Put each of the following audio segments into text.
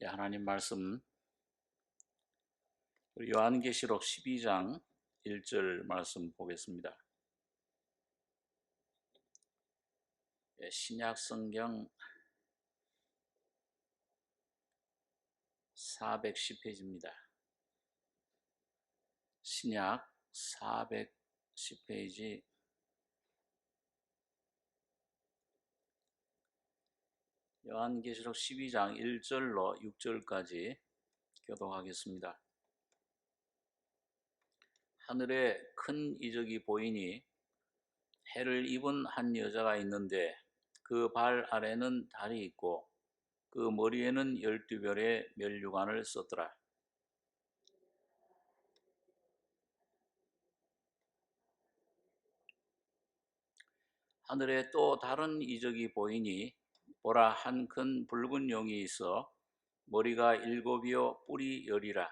하나님 말씀 요한계시록 12장 1절 말씀 보겠습니다. 신약 성경 410페이지입니다. 신약 410페이지 요한계시록 12장 1절로 6절까지 교독하겠습니다. 하늘에 큰 이적이 보이니 해를 입은 한 여자가 있는데 그 발 아래는 달이 있고 그 머리에는 12별의 면류관을 썼더라. 하늘에 또 다른 이적이 보이니 보라, 한 큰 붉은 용이 있어 머리가 7이요 뿔이 10이라.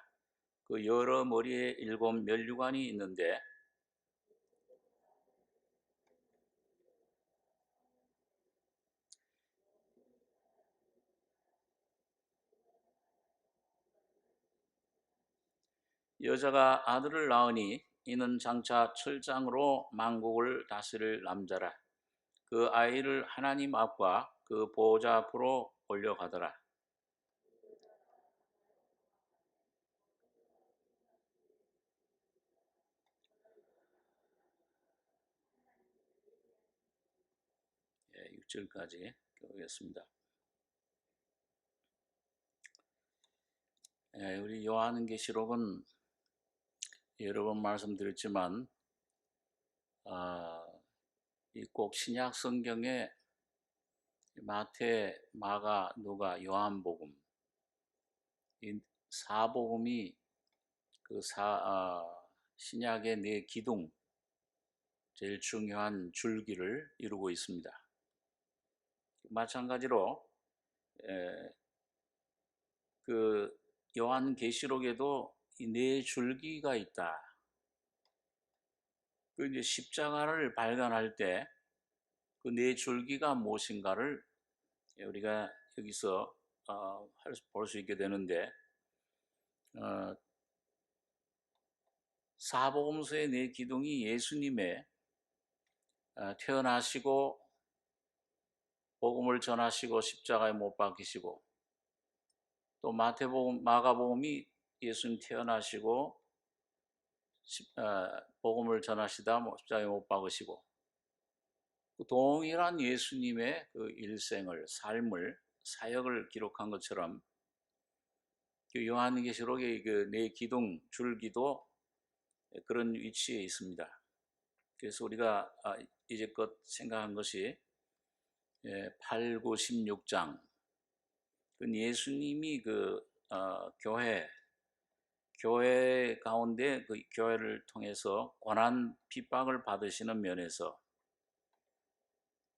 그 여러 머리에 7 면류관이 있는데 여자가 아들을 낳으니 이는 장차 철장으로 만국을 다스릴 남자라. 그 아이를 하나님 앞과 그 보호자 앞으로 올려가더라. 예, 6절까지 보겠습니다. 우리 요한계시록은 여러 번 말씀드렸지만 이 꼭 신약 성경에 마태, 마가, 누가, 요한복음 이 사복음이 그 신약의 네 기둥, 제일 중요한 줄기를 이루고 있습니다. 마찬가지로 그 요한계시록에도 이 네 줄기가 있다. 그 이제 십자가를 발견할 때 그 네 줄기가 무엇인가를 우리가 여기서 볼 수 있게 되는데, 사복음서의 네 기둥이 예수님의 태어나시고 복음을 전하시고 십자가에 못 박히시고, 또 마태복음, 마가복음이 예수님 태어나시고 복음을 전하시다 십자가에 못 박으시고, 동일한 예수님의 그 일생을, 삶을, 사역을 기록한 것처럼 그 요한계시록의 그 네 기둥, 줄기도 그런 위치에 있습니다. 그래서 우리가 이제껏 생각한 것이 8, 9, 16장 예수님이 그 교회 가운데 그 교회를 통해서 고난 핍박을 받으시는 면에서,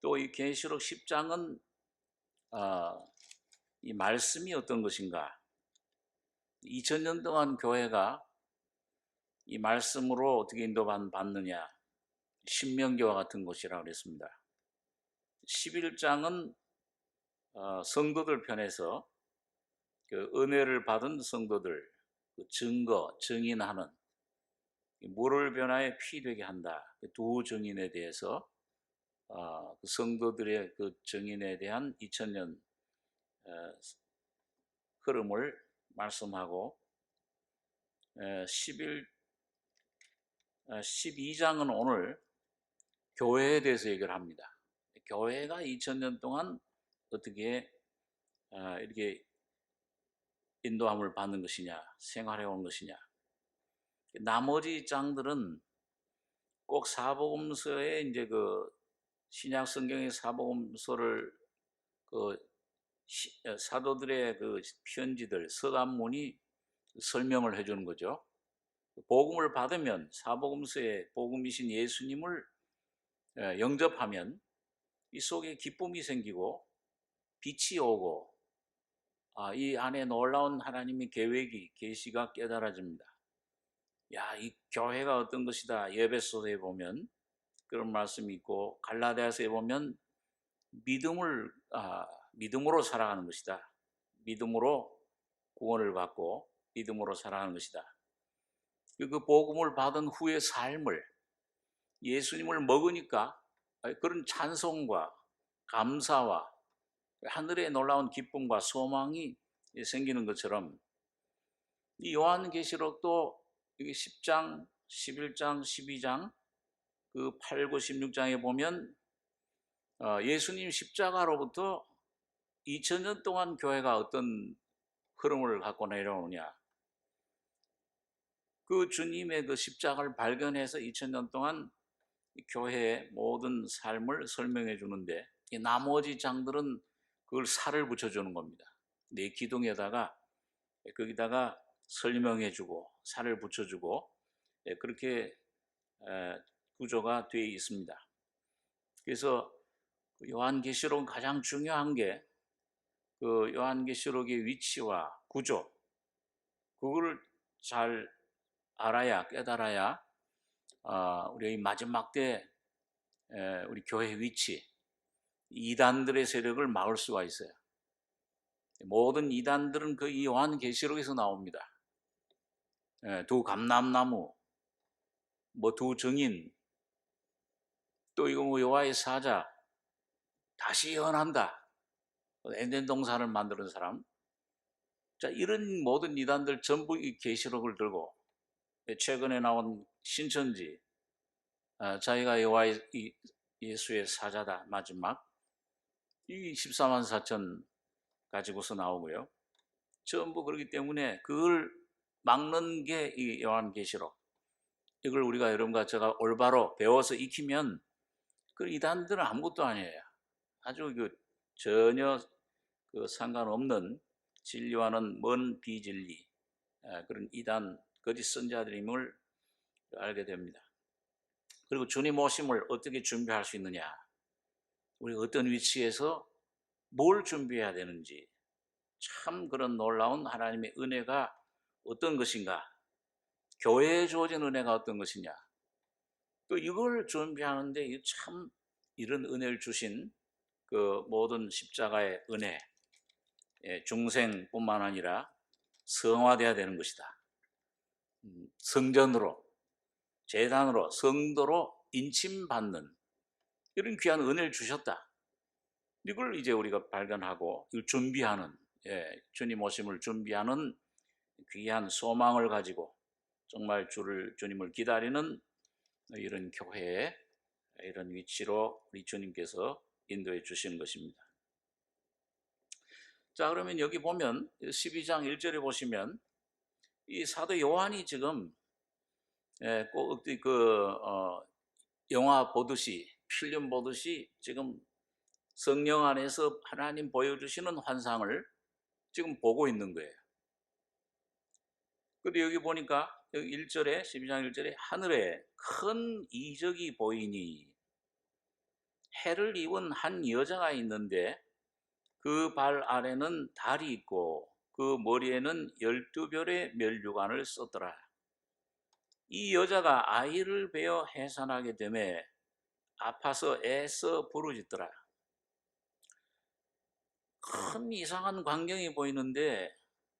또 이 계시록 10장은 이 말씀이 어떤 것인가, 2000년 동안 교회가 이 말씀으로 어떻게 인도받느냐, 신명기와 같은 것이라고 그랬습니다. 11장은 성도들 편에서 그 은혜를 받은 성도들, 그 증거, 증인하는, 물을 변화에 피 되게 한다. 두 증인에 대해서 그 성도들의 그 증인에 대한 2000년 흐름을 말씀하고, 12장은 오늘 교회에 대해서 얘기를 합니다. 교회가 2000년 동안 어떻게 이렇게 인도함을 받는 것이냐, 생활해 온 것이냐. 나머지 장들은 꼭 사복음서에 이제 그 신약 성경의 사복음서를 그 사도들의 그 편지들, 서간문이 설명을 해주는 거죠. 복음을 받으면, 사복음서에 복음이신 예수님을 영접하면 이 속에 기쁨이 생기고 빛이 오고, 이 안에 놀라운 하나님의 계획이, 계시가 깨달아집니다. 이 교회가 어떤 것이다. 에베소서에 보면 그런 말씀이 있고, 갈라디아서에 보면 믿음으로 살아가는 것이다. 믿음으로 구원을 받고 믿음으로 살아가는 것이다. 그 복음을 받은 후의 삶을 예수님을 먹으니까 그런 찬송과 감사와 하늘의 놀라운 기쁨과 소망이 생기는 것처럼 이 요한계시록도 10장, 11장, 12장, 그 8, 9, 16장에 보면 예수님 십자가로부터 2000년 동안 교회가 어떤 흐름을 갖고 내려오냐. 그 주님의 그 십자가를 발견해서 2000년 동안 교회의 모든 삶을 설명해 주는데 이 나머지 장들은 그걸 살을 붙여주는 겁니다. 내 기둥에다가 거기다가 설명해 주고 살을 붙여주고 그렇게 구조가 되어 있습니다. 그래서 요한계시록은 가장 중요한 게 그 요한계시록의 위치와 구조, 그걸 잘 알아야, 깨달아야 우리 마지막 때 우리 교회의 위치, 이단들의 세력을 막을 수가 있어요. 모든 이단들은 그 이 요한계시록에서 나옵니다. 두 감람나무, 뭐 두 증인, 또 이거 뭐 여호와의 사자, 다시 예언한다. 에덴 동산을 만드는 사람. 자, 이런 모든 이단들 전부 이 계시록을 들고 최근에 나온 신천지, 자기가 여호와의 예수의 사자다 마지막 이 14만 4천 가지고서 나오고요. 전부 그렇기 때문에 그걸 막는 게 이 요한계시록. 이걸 우리가 여러분과 제가 올바로 배워서 익히면 그 이단들은 아무것도 아니에요. 아주 전혀 상관없는 진리와는 먼 비진리, 그런 이단 거짓 선자들임을 알게 됩니다. 그리고 주님 오심을 어떻게 준비할 수 있느냐, 우리가 어떤 위치에서 뭘 준비해야 되는지, 참 그런 놀라운 하나님의 은혜가 어떤 것인가, 교회에 주어진 은혜가 어떤 것이냐, 또 이걸 준비하는데 참 이런 은혜를 주신 그 모든 십자가의 은혜, 중생뿐만 아니라 성화되어야 되는 것이다. 성전으로, 제단으로, 성도로 인침받는 이런 귀한 은혜를 주셨다. 이걸 이제 우리가 발견하고 이걸 준비하는, 주님 오심을 준비하는 귀한 소망을 가지고 정말 주님을 기다리는 이런 교회의 이런 위치로 우리 주님께서 인도해 주신 것입니다. 자, 그러면 여기 보면 12장 1절에 보시면 이 사도 요한이 지금 꼭 영화 보듯이, 필름 보듯이 지금 성령 안에서 하나님 보여주시는 환상을 지금 보고 있는 거예요. 근데 여기 보니까 여기 1절에, 12장 1절에 하늘에 큰 이적이 보이니 해를 입은 한 여자가 있는데 그 발 아래는 달이 있고 그 머리에는 12별의 면류관을 썼더라. 이 여자가 아이를 베어 해산하게 되매 아파서 애써 부르짖더라. 큰 이상한 광경이 보이는데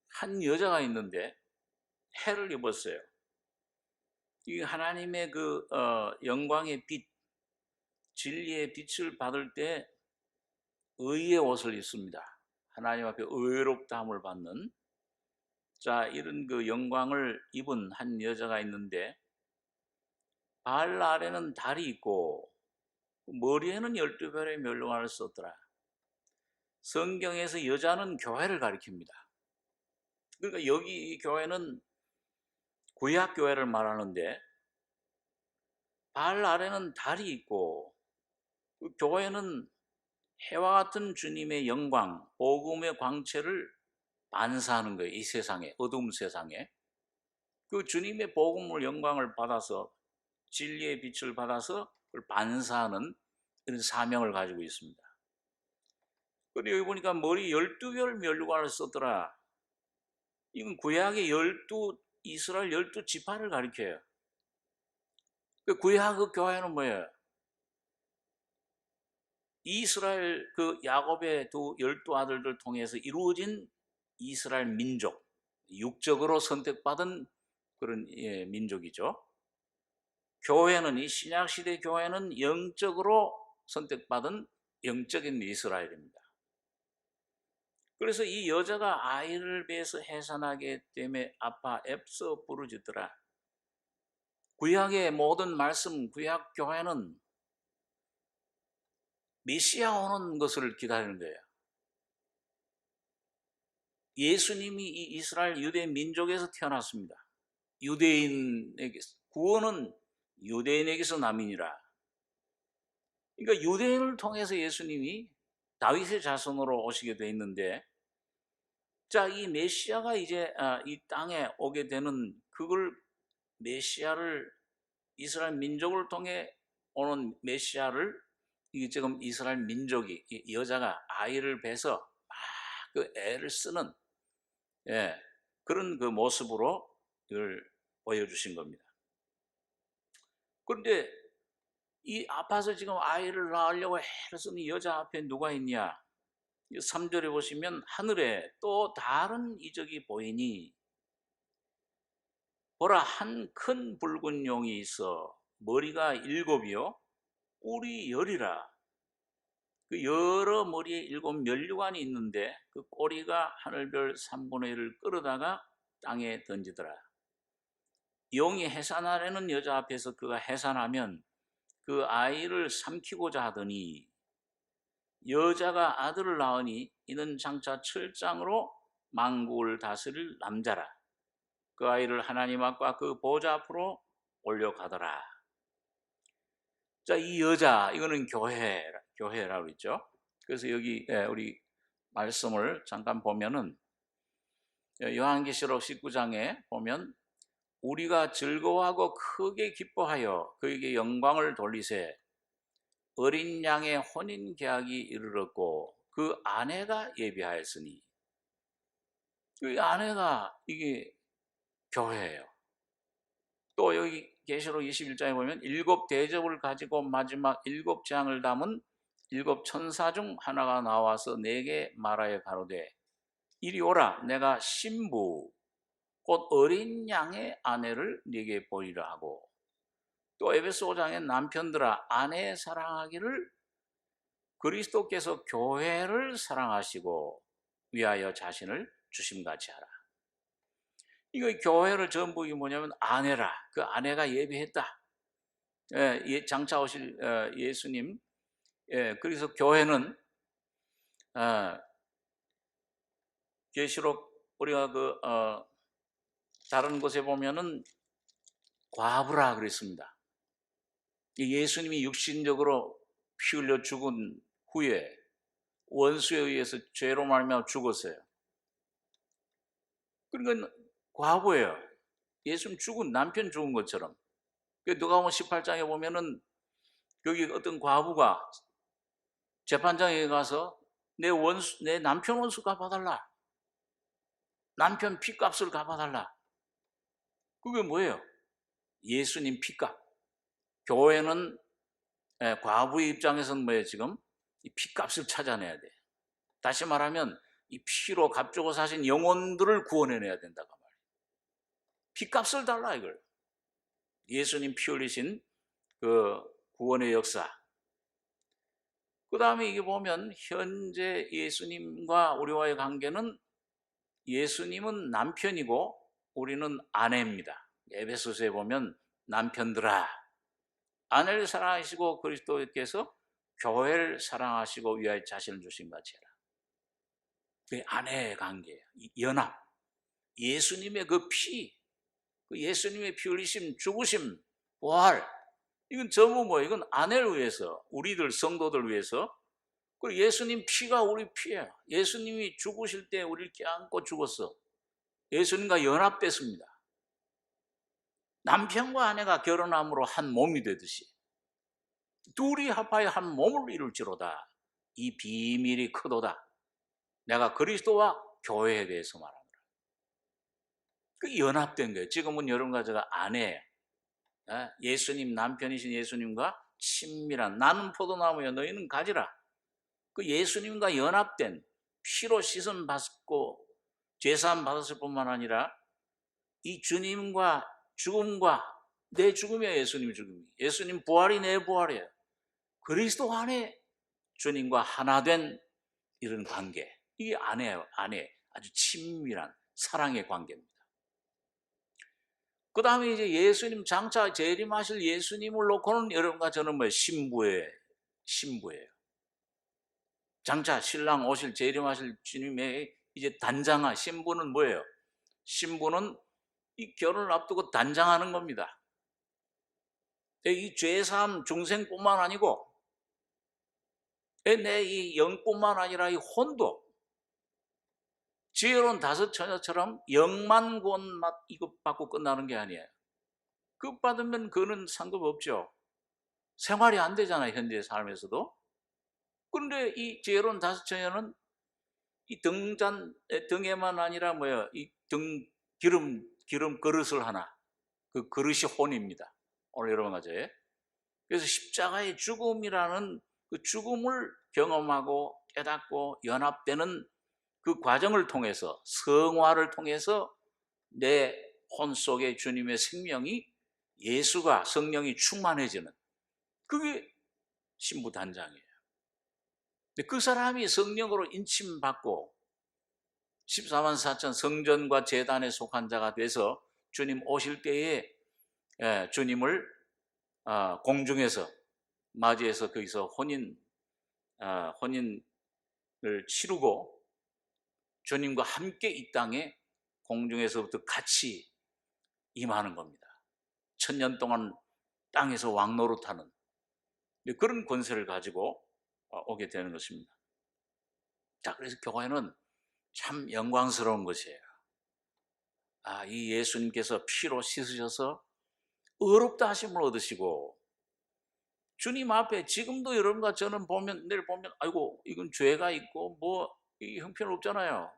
한 여자가 있는데 해를 입었어요. 이 하나님의 영광의 빛, 진리의 빛을 받을 때 의의 옷을 입습니다. 하나님 앞에 의롭다함을 받는, 자, 이런 그 영광을 입은 한 여자가 있는데 발 아래는 달이 있고 머리에는 12별의 면류관을 썼더라. 성경에서 여자는 교회를 가리킵니다. 그러니까 여기 이 교회는 구약 교회를 말하는데 발 아래는 달이 있고 그 교회는 해와 같은 주님의 영광, 복음의 광채를 반사하는 거예요. 이 세상에, 어두운 세상에. 그 주님의 복음을 영광을 받아서 진리의 빛을 받아서 그걸 반사하는 이런 사명을 가지고 있습니다. 그런데 여기 보니까 머리 12별 면류관을 썼더라. 이건 구약의 이스라엘 12지파를 가리켜요. 그 구약 그 교회는 뭐예요? 이스라엘 그 야곱의 12 아들들 통해서 이루어진 이스라엘 민족, 육적으로 선택받은 그런 민족이죠. 교회는 이 신약 시대 교회는 영적으로 선택받은 영적인 이스라엘입니다. 그래서 이 여자가 아이를 배에서 해산하기 때문에 아파 애써 부르짖더라. 구약의 모든 말씀, 구약 교회는 메시아 오는 것을 기다리는 거예요. 예수님이 이 이스라엘 유대 민족에서 태어났습니다. 유대인에게 구원은 유대인에게서 남이니라. 그러니까 유대인을 통해서 예수님이 다윗의 자손으로 오시게 돼 있는데, 자, 이 메시아가 이제 이 땅에 오게 되는 그걸 메시아를 이스라엘 민족을 통해 오는 메시아를 이게 지금 이스라엘 민족이 이 여자가 아이를 배서 막 그 애를 쓰는 그런 그 모습으로 이걸 보여주신 겁니다. 그런데 이 아파서 지금 아이를 낳으려고 애를 쓰는 여자 앞에 누가 있냐? 3절에 보시면 하늘에 또 다른 이적이 보이니 보라 한 큰 붉은 용이 있어 머리가 7이요 뿔이 10이라. 그 여러 머리에 7 면류관이 있는데 그 꼬리가 하늘별 3분의 1을 끌어다가 땅에 던지더라. 용이 해산하려는 여자 앞에서 그가 해산하면 그 아이를 삼키고자 하더니 여자가 아들을 낳으니 이는 장차 철장으로 만국을 다스릴 남자라. 그 아이를 하나님 앞과 그 보좌 앞으로 올려가더라. 자, 이 여자 이거는 교회라고 있죠. 그래서 여기 우리 말씀을 잠깐 보면은 요한계시록 19장에 보면 우리가 즐거워하고 크게 기뻐하여 그에게 영광을 돌리세 어린 양의 혼인 계약이 이르렀고 그 아내가 예비하였으니 그 아내가 이게 교회예요. 또 여기 계시록 21장에 보면 7 대접을 가지고 마지막 7 재앙을 담은 7 천사 중 하나가 나와서 내게 말하여 가로되 이리 오라 내가 신부 곧 어린 양의 아내를 네게 보이라 하고 또 에베소 5장에 남편들아 아내 사랑하기를 그리스도께서 교회를 사랑하시고 위하여 자신을 주심같이 하라. 이거 교회를 전부 이 뭐냐면 아내라. 그 아내가 예비했다. 장차 오실 예수님. 그래서 교회는 계시록 우리가 그 다른 곳에 보면은 과부라 그랬습니다. 예수님이 육신적으로 피 흘려 죽은 후에 원수에 의해서 죄로 말미암아 죽었어요. 그러니까 과부예요. 예수님 죽은 남편 죽은 것처럼. 누가복음 18장에 보면은 거기 어떤 과부가 재판장에 가서 내 남편 원수 갚아달라. 남편 피값을 갚아달라. 그게 뭐예요? 예수님 피값. 교회는 과부의 입장에서는 뭐예요 지금? 이 피값을 찾아내야 돼. 다시 말하면 이 피로 값주고 사신 영혼들을 구원해내야 된다고 말이에요. 피값을 달라 이걸. 예수님 피 흘리신 그 구원의 역사. 그 다음에 이게 보면 현재 예수님과 우리와의 관계는 예수님은 남편이고 우리는 아내입니다. 에베소서에 보면 남편들아 아내를 사랑하시고 그리스도께서 교회를 사랑하시고 위하여 자신을 주신 같이 해라. 그게 아내의 관계예요. 연합. 예수님의 그 피, 그 예수님의 피 흘리심, 죽으심, 부활. 이건 전부 뭐예요? 이건 아내를 위해서, 우리들 성도들 위해서. 그리고 예수님 피가 우리 피예요. 예수님이 죽으실 때 우리를 껴안고 죽었어. 예수님과 연합됐습니다. 남편과 아내가 결혼함으로 한 몸이 되듯이 둘이 합하여 한 몸을 이룰지로다. 이 비밀이 크도다. 내가 그리스도와 교회에 대해서 말합니다. 그 연합된 거예요. 지금은 여러분과 제가 아내예요. 예수님 남편이신 예수님과 친밀한 나는 포도나무여 너희는 가지라. 그 예수님과 연합된 피로 씻음 받고 죄사함 받았을 뿐만 아니라 이 주님과 죽음과 내 죽음이에요. 예수님 죽음이. 예수님 부활이 내 부활이에요. 그리스도 안에 주님과 하나 된 이런 관계. 이게 안에 아주 친밀한 사랑의 관계입니다. 그 다음에 이제 예수님 장차 재림하실 예수님을 놓고는 여러분과 저는 신부예요. 장차 신랑 오실 재림하실 주님의 이제 단장한 신부는 뭐예요? 신부는 이 결혼을 앞두고 단장하는 겁니다. 이 죄사함 중생뿐만 아니고 내 이 영뿐만 아니라 이 혼도 지혜로운 다섯 처녀처럼 영만 구원 이거 받고 끝나는 게 아니에요. 그거 받으면 그거는 상관없죠. 생활이 안 되잖아요, 현재 삶에서도. 그런데 이 지혜로운 다섯 처녀는 이 등에만 아니라 이 기름 그릇을 하나, 그 그릇이 혼입니다. 오늘 여러분 가져요. 그래서 십자가의 죽음이라는 그 죽음을 경험하고 깨닫고 연합되는 그 과정을 통해서, 성화를 통해서 내 혼 속에 주님의 생명이, 예수가 성령이 충만해지는, 그게 신부 단장이에요. 근데 그 사람이 성령으로 인침받고 14만 4천 성전과 제단에 속한 자가 돼서 주님 오실 때에 주님을 공중에서 맞이해서 거기서 혼인을 치르고 주님과 함께 이 땅에 공중에서부터 같이 임하는 겁니다. 1000년 동안 땅에서 왕노릇하는 그런 권세를 가지고 오게 되는 것입니다. 자, 그래서 교회는 참 영광스러운 것이에요. 이 예수님께서 피로 씻으셔서 의롭다 하심을 얻으시고 주님 앞에 지금도 여러분과 저는 내일 보면 아이고 이건 죄가 있고 이 형편없잖아요.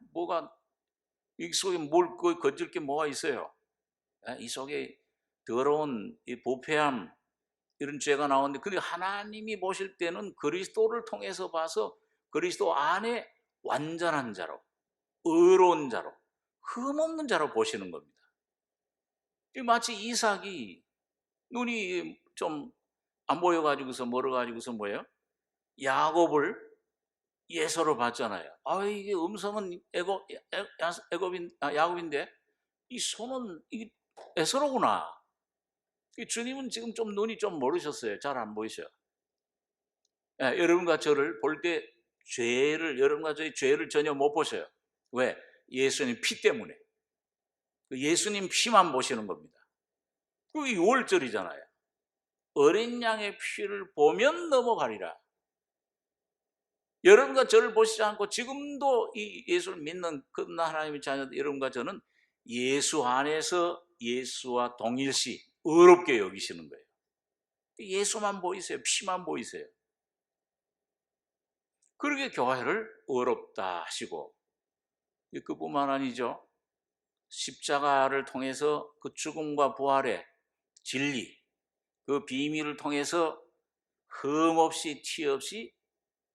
이 속에 뭘 건질 게 뭐가 있어요? 이 속에 더러운 이 부패함 이런 죄가 나오는데, 근데 하나님이 보실 때는 그리스도를 통해서 봐서 그리스도 안에 완전한 자로, 의로운 자로, 흠없는 자로 보시는 겁니다. 마치 이삭이 눈이 좀 안 보여가지고서 멀어가지고서 야곱을 예서로 봤잖아요. 이게 음성은 야곱인데 이 손은 이게 에서로구나. 주님은 지금 좀 눈이 좀 멀으셨어요. 잘 안 보이셔요. 여러분과 저를 볼 때 여러분과 저의 죄를 전혀 못 보셔요. 왜? 예수님 피 때문에. 예수님 피만 보시는 겁니다. 그게 6월절이잖아요. 어린 양의 피를 보면 넘어가리라. 여러분과 저를 보시지 않고 지금도 이 예수를 믿는 그 하나님의 자녀들 여러분과 저는 예수 안에서 예수와 동일시 의롭게 여기시는 거예요. 예수만 보이세요. 피만 보이세요. 그렇게 교회를 의롭다 하시고, 그뿐만 아니죠. 십자가를 통해서 그 죽음과 부활의 진리, 그 비밀을 통해서 흠 없이 티 없이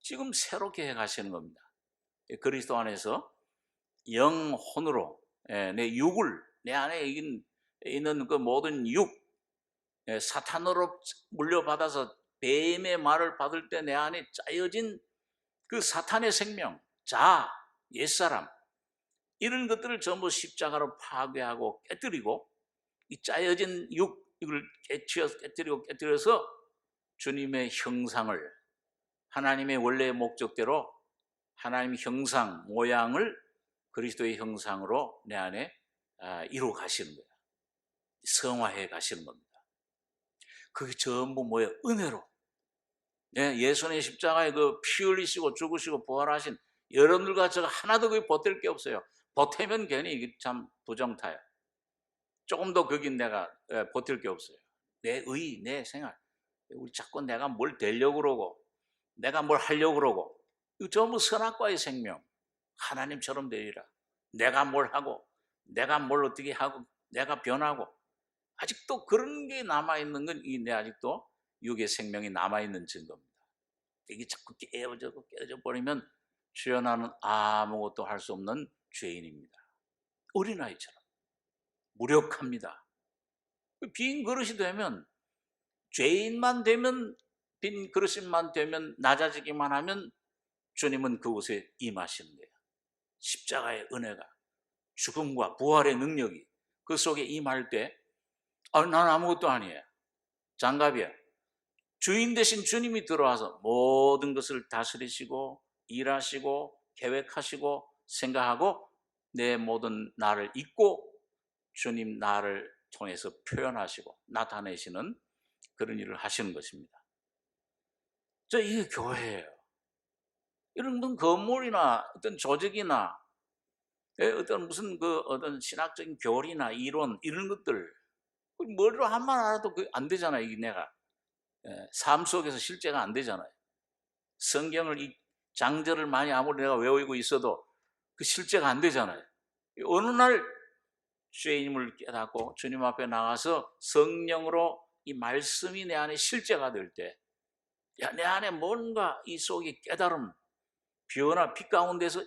지금 새롭게 해 가시는 겁니다. 그리스도 안에서 영혼으로 내 육을, 내 안에 있는 그 모든 사탄으로 물려받아서 뱀의 말을 받을 때 내 안에 짜여진 그 사탄의 생명, 옛사람, 이런 것들을 전부 십자가로 파괴하고 깨뜨리고, 이 짜여진 이걸 깨뜨려서 주님의 형상을, 하나님의 원래의 목적대로 하나님의 형상, 모양을 그리스도의 형상으로 내 안에 이루어 가시는 거예요. 성화해 가시는 겁니다. 그게 전부 은혜로. 예수님의 십자가에 그 피 흘리시고 죽으시고 부활하신 여러분들과 제가 하나도 거기 보탤 게 없어요. 보태면 괜히 이게 참 부정타요. 조금 더 거긴 내가 보탤 게 없어요. 내 생활. 우리 자꾸 내가 뭘 되려고 그러고 내가 뭘 하려고 그러고, 이거 전부 선악과의 생명. 하나님처럼 되리라. 내가 뭘 하고 내가 뭘 어떻게 하고 내가 변하고, 아직도 그런 게 남아있는 건 내 아직도 육의 생명이 남아있는 증거입니다. 이게 자꾸 깨어져 버리면 주연하는 아무것도 할 수 없는 죄인입니다. 어린아이처럼 무력합니다. 빈 그릇이 되면, 죄인만 되면, 빈 그릇만 되면, 낮아지기만 하면 주님은 그곳에 임하시는 거예요. 십자가의 은혜가, 죽음과 부활의 능력이 그 속에 임할 때, 난 아무것도 아니에요, 장갑이야. 주인 대신 주님이 들어와서 모든 것을 다스리시고 일하시고 계획하시고 생각하고 내 모든 나를 잊고 주님 나를 통해서 표현하시고 나타내시는 그런 일을 하시는 것입니다. 이게 교회예요. 이런 건물이나 어떤 조직이나 어떤 무슨 어떤 신학적인 교리나 이론 이런 것들 머리로 한만 알아도 안 되잖아요. 이게 내가 삶 속에서 실제가 안 되잖아요. 성경을 이 장절을 많이 아무리 내가 외우고 있어도 그 실제가 안 되잖아요. 어느 날 죄인임을 깨닫고 주님 앞에 나가서 성령으로 이 말씀이 내 안에 실제가 될 때, 내 안에 뭔가 이 속에 깨달음, 변화, 빛 가운데서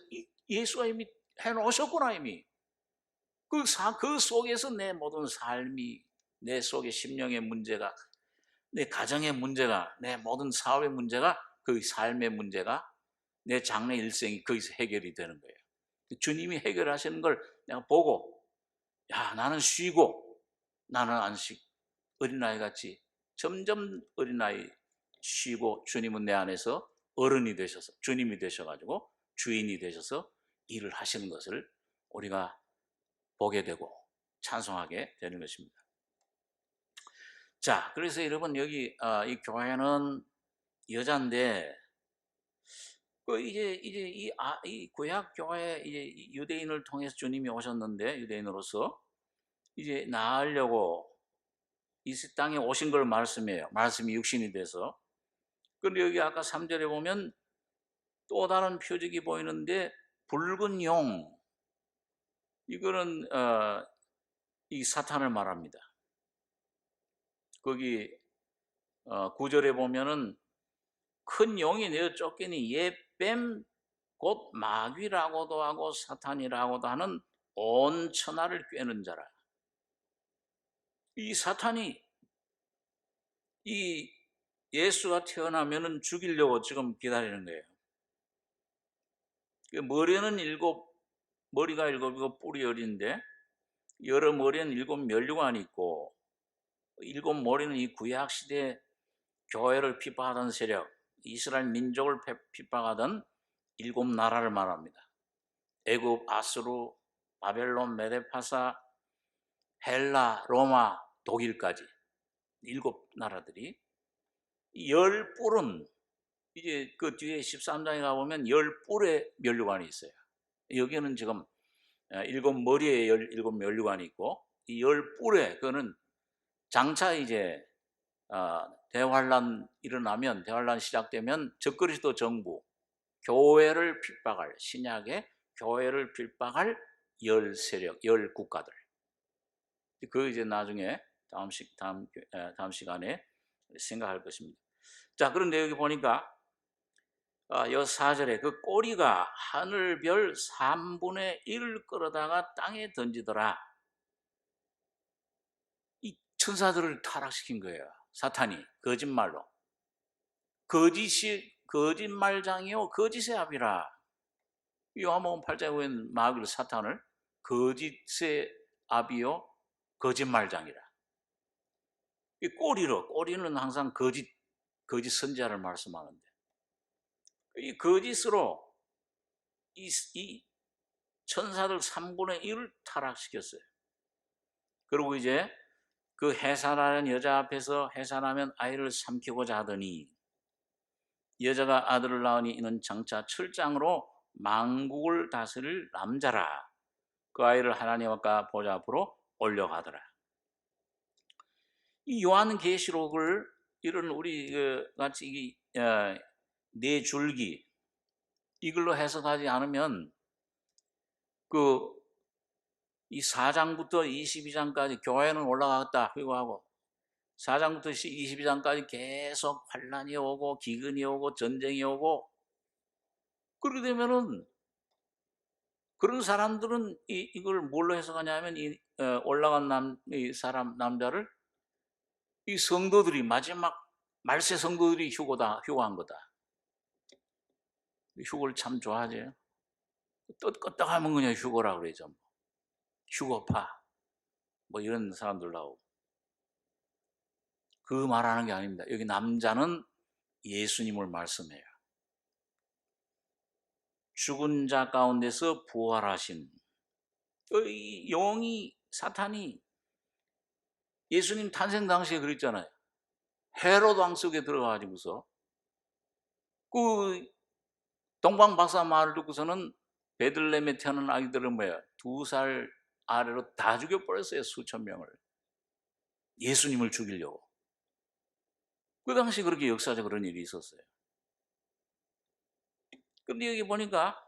예수가 이미 해놓으셨구나. 이미 그 속에서 내 모든 삶이, 내 속에 심령의 문제가, 내 가정의 문제가, 내 모든 사업의 문제가, 그 삶의 문제가, 내 장래 일생이 거기서 해결이 되는 거예요. 주님이 해결하시는 걸 내가 보고, 나는 쉬고 나는 안식, 어린아이 같이 점점 어린아이 쉬고, 주님은 내 안에서 어른이 되셔서, 주님이 되셔가지고 주인이 되셔서 일을 하시는 것을 우리가 보게 되고 찬송하게 되는 것입니다. 자, 그래서 여러분 여기 이 교회는 여자인데, 이제 이 구약 교회, 이제 유대인을 통해서 주님이 오셨는데, 유대인으로서 이제 나으려고 이 땅에 오신 걸 말씀해요. 말씀이 육신이 돼서. 그런데 여기 아까 3절에 보면 또 다른 표적이 보이는데, 붉은 용, 이거는 이 사탄을 말합니다. 거기 9절에 보면은 큰 용이 내어 쫓기니 옛뱀 곧 마귀라고도 하고 사탄이라고도 하는 온 천하를 꿰는 자라. 이 사탄이 이 예수가 태어나면은 죽이려고 지금 기다리는 거예요. 머리는 머리가 일곱이고 뿔이 어린데, 여러 머리는 일곱 면류관이 있고, 일곱 머리는 이 구약 시대 교회를 핍박하던 세력, 이스라엘 민족을 핍박하던 일곱 나라를 말합니다. 애굽, 아수르, 바벨론, 메데파사, 헬라, 로마, 독일까지 일곱 나라들이, 열 뿔은 이제 그 뒤에 13장에 가보면 열 뿔의 면류관이 있어요. 여기는 지금 일곱 머리에 일곱 면류관이 있고, 이 열 뿔에 그거는 장차 이제 대환란 일어나면, 대환란 시작되면 적그리스도 정부, 교회를 핍박할, 신약의 교회를 핍박할 열 세력, 열 국가들. 그 이제 나중에 다음 시간에 생각할 것입니다. 자, 그런데 여기 보니까 여 4절에 그 꼬리가 하늘별 3분의 1을 끌어다가 땅에 던지더라. 이 천사들을 타락시킨 거예요. 사탄이 거짓말로. 거짓말장이요 거짓의 아비라. 요한복음 8장에 보면 마귀를, 사탄을 거짓의 아비요 거짓말장이라. 이 꼬리는 항상 거짓 선지자를 말씀하는데, 이 거짓으로 이 천사들 3분의 1을 타락시켰어요. 그리고 이제 그 해산하는 여자 앞에서 해산하면 아이를 삼키고자 하더니, 여자가 아들을 낳으니 이는 장차 철장으로 만국을 다스릴 남자라. 그 아이를 하나님 아까 보좌 앞으로 올려가더라. 이 요한계시록을 이런 우리 같이 네 줄기 이걸로 해석하지 않으면 이 4장부터 22장까지 교회는 올라갔다 그리고 하고, 4장부터 22장까지 계속 환란이 오고 기근이 오고 전쟁이 오고, 그렇게 되면은 그런 사람들은 이걸 뭘로 해석하냐면 올라간 남자를 이 성도들이 마지막 말세 성도들이 휴거한 거다. 휴거를 참 좋아하지. 끄떡하면 그냥 휴거라 그러죠. 휴거파 뭐 이런 사람들 나오고. 그 말하는 게 아닙니다. 여기 남자는 예수님을 말씀해요. 죽은 자 가운데서 부활하신 이 영이 사탄이 예수님 탄생 당시에 그랬잖아요. 헤롯 왕 속에 들어가지고서 그 동방 박사 말을 듣고서는 베들레헴에 태어난 아기들은 뭐야? 2살 아래로 다 죽여버렸어요. 수천 명을. 예수님을 죽이려고. 그 당시 그렇게 역사적 그런 일이 있었어요. 근데 여기 보니까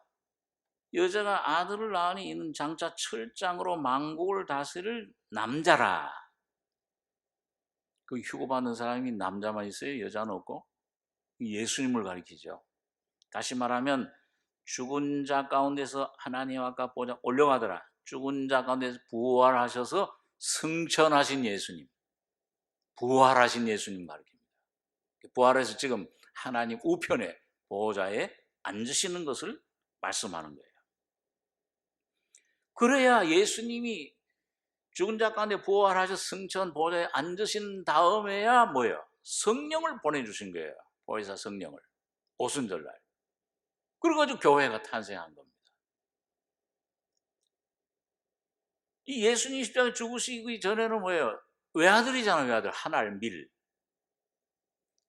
여자가 아들을 낳으니 이는 장차 철장으로 만국을 다스릴 남자라. 그 휴거받는 사람이 남자만 있어요? 여자는 없고? 예수님을 가리키죠. 다시 말하면 죽은 자 가운데서 하나님 아까 보자 올려가더라. 죽은 자 가운데서 부활하셔서 승천하신 예수님. 부활하신 예수님 가리킵니다. 부활해서 지금 하나님 우편에 보호자에 앉으시는 것을 말씀하는 거예요. 그래야 예수님이 죽은 자 가운데 부활하셔서 승천 보호자에 앉으신 다음에야 뭐예요? 성령을 보내주신 거예요. 보혜사 성령을. 오순절날. 그래가지고 교회가 탄생한 겁니다. 이 예수님 십자가에 죽으시기 전에는 뭐예요? 외아들이잖아요. 외아들. 하늘 밀.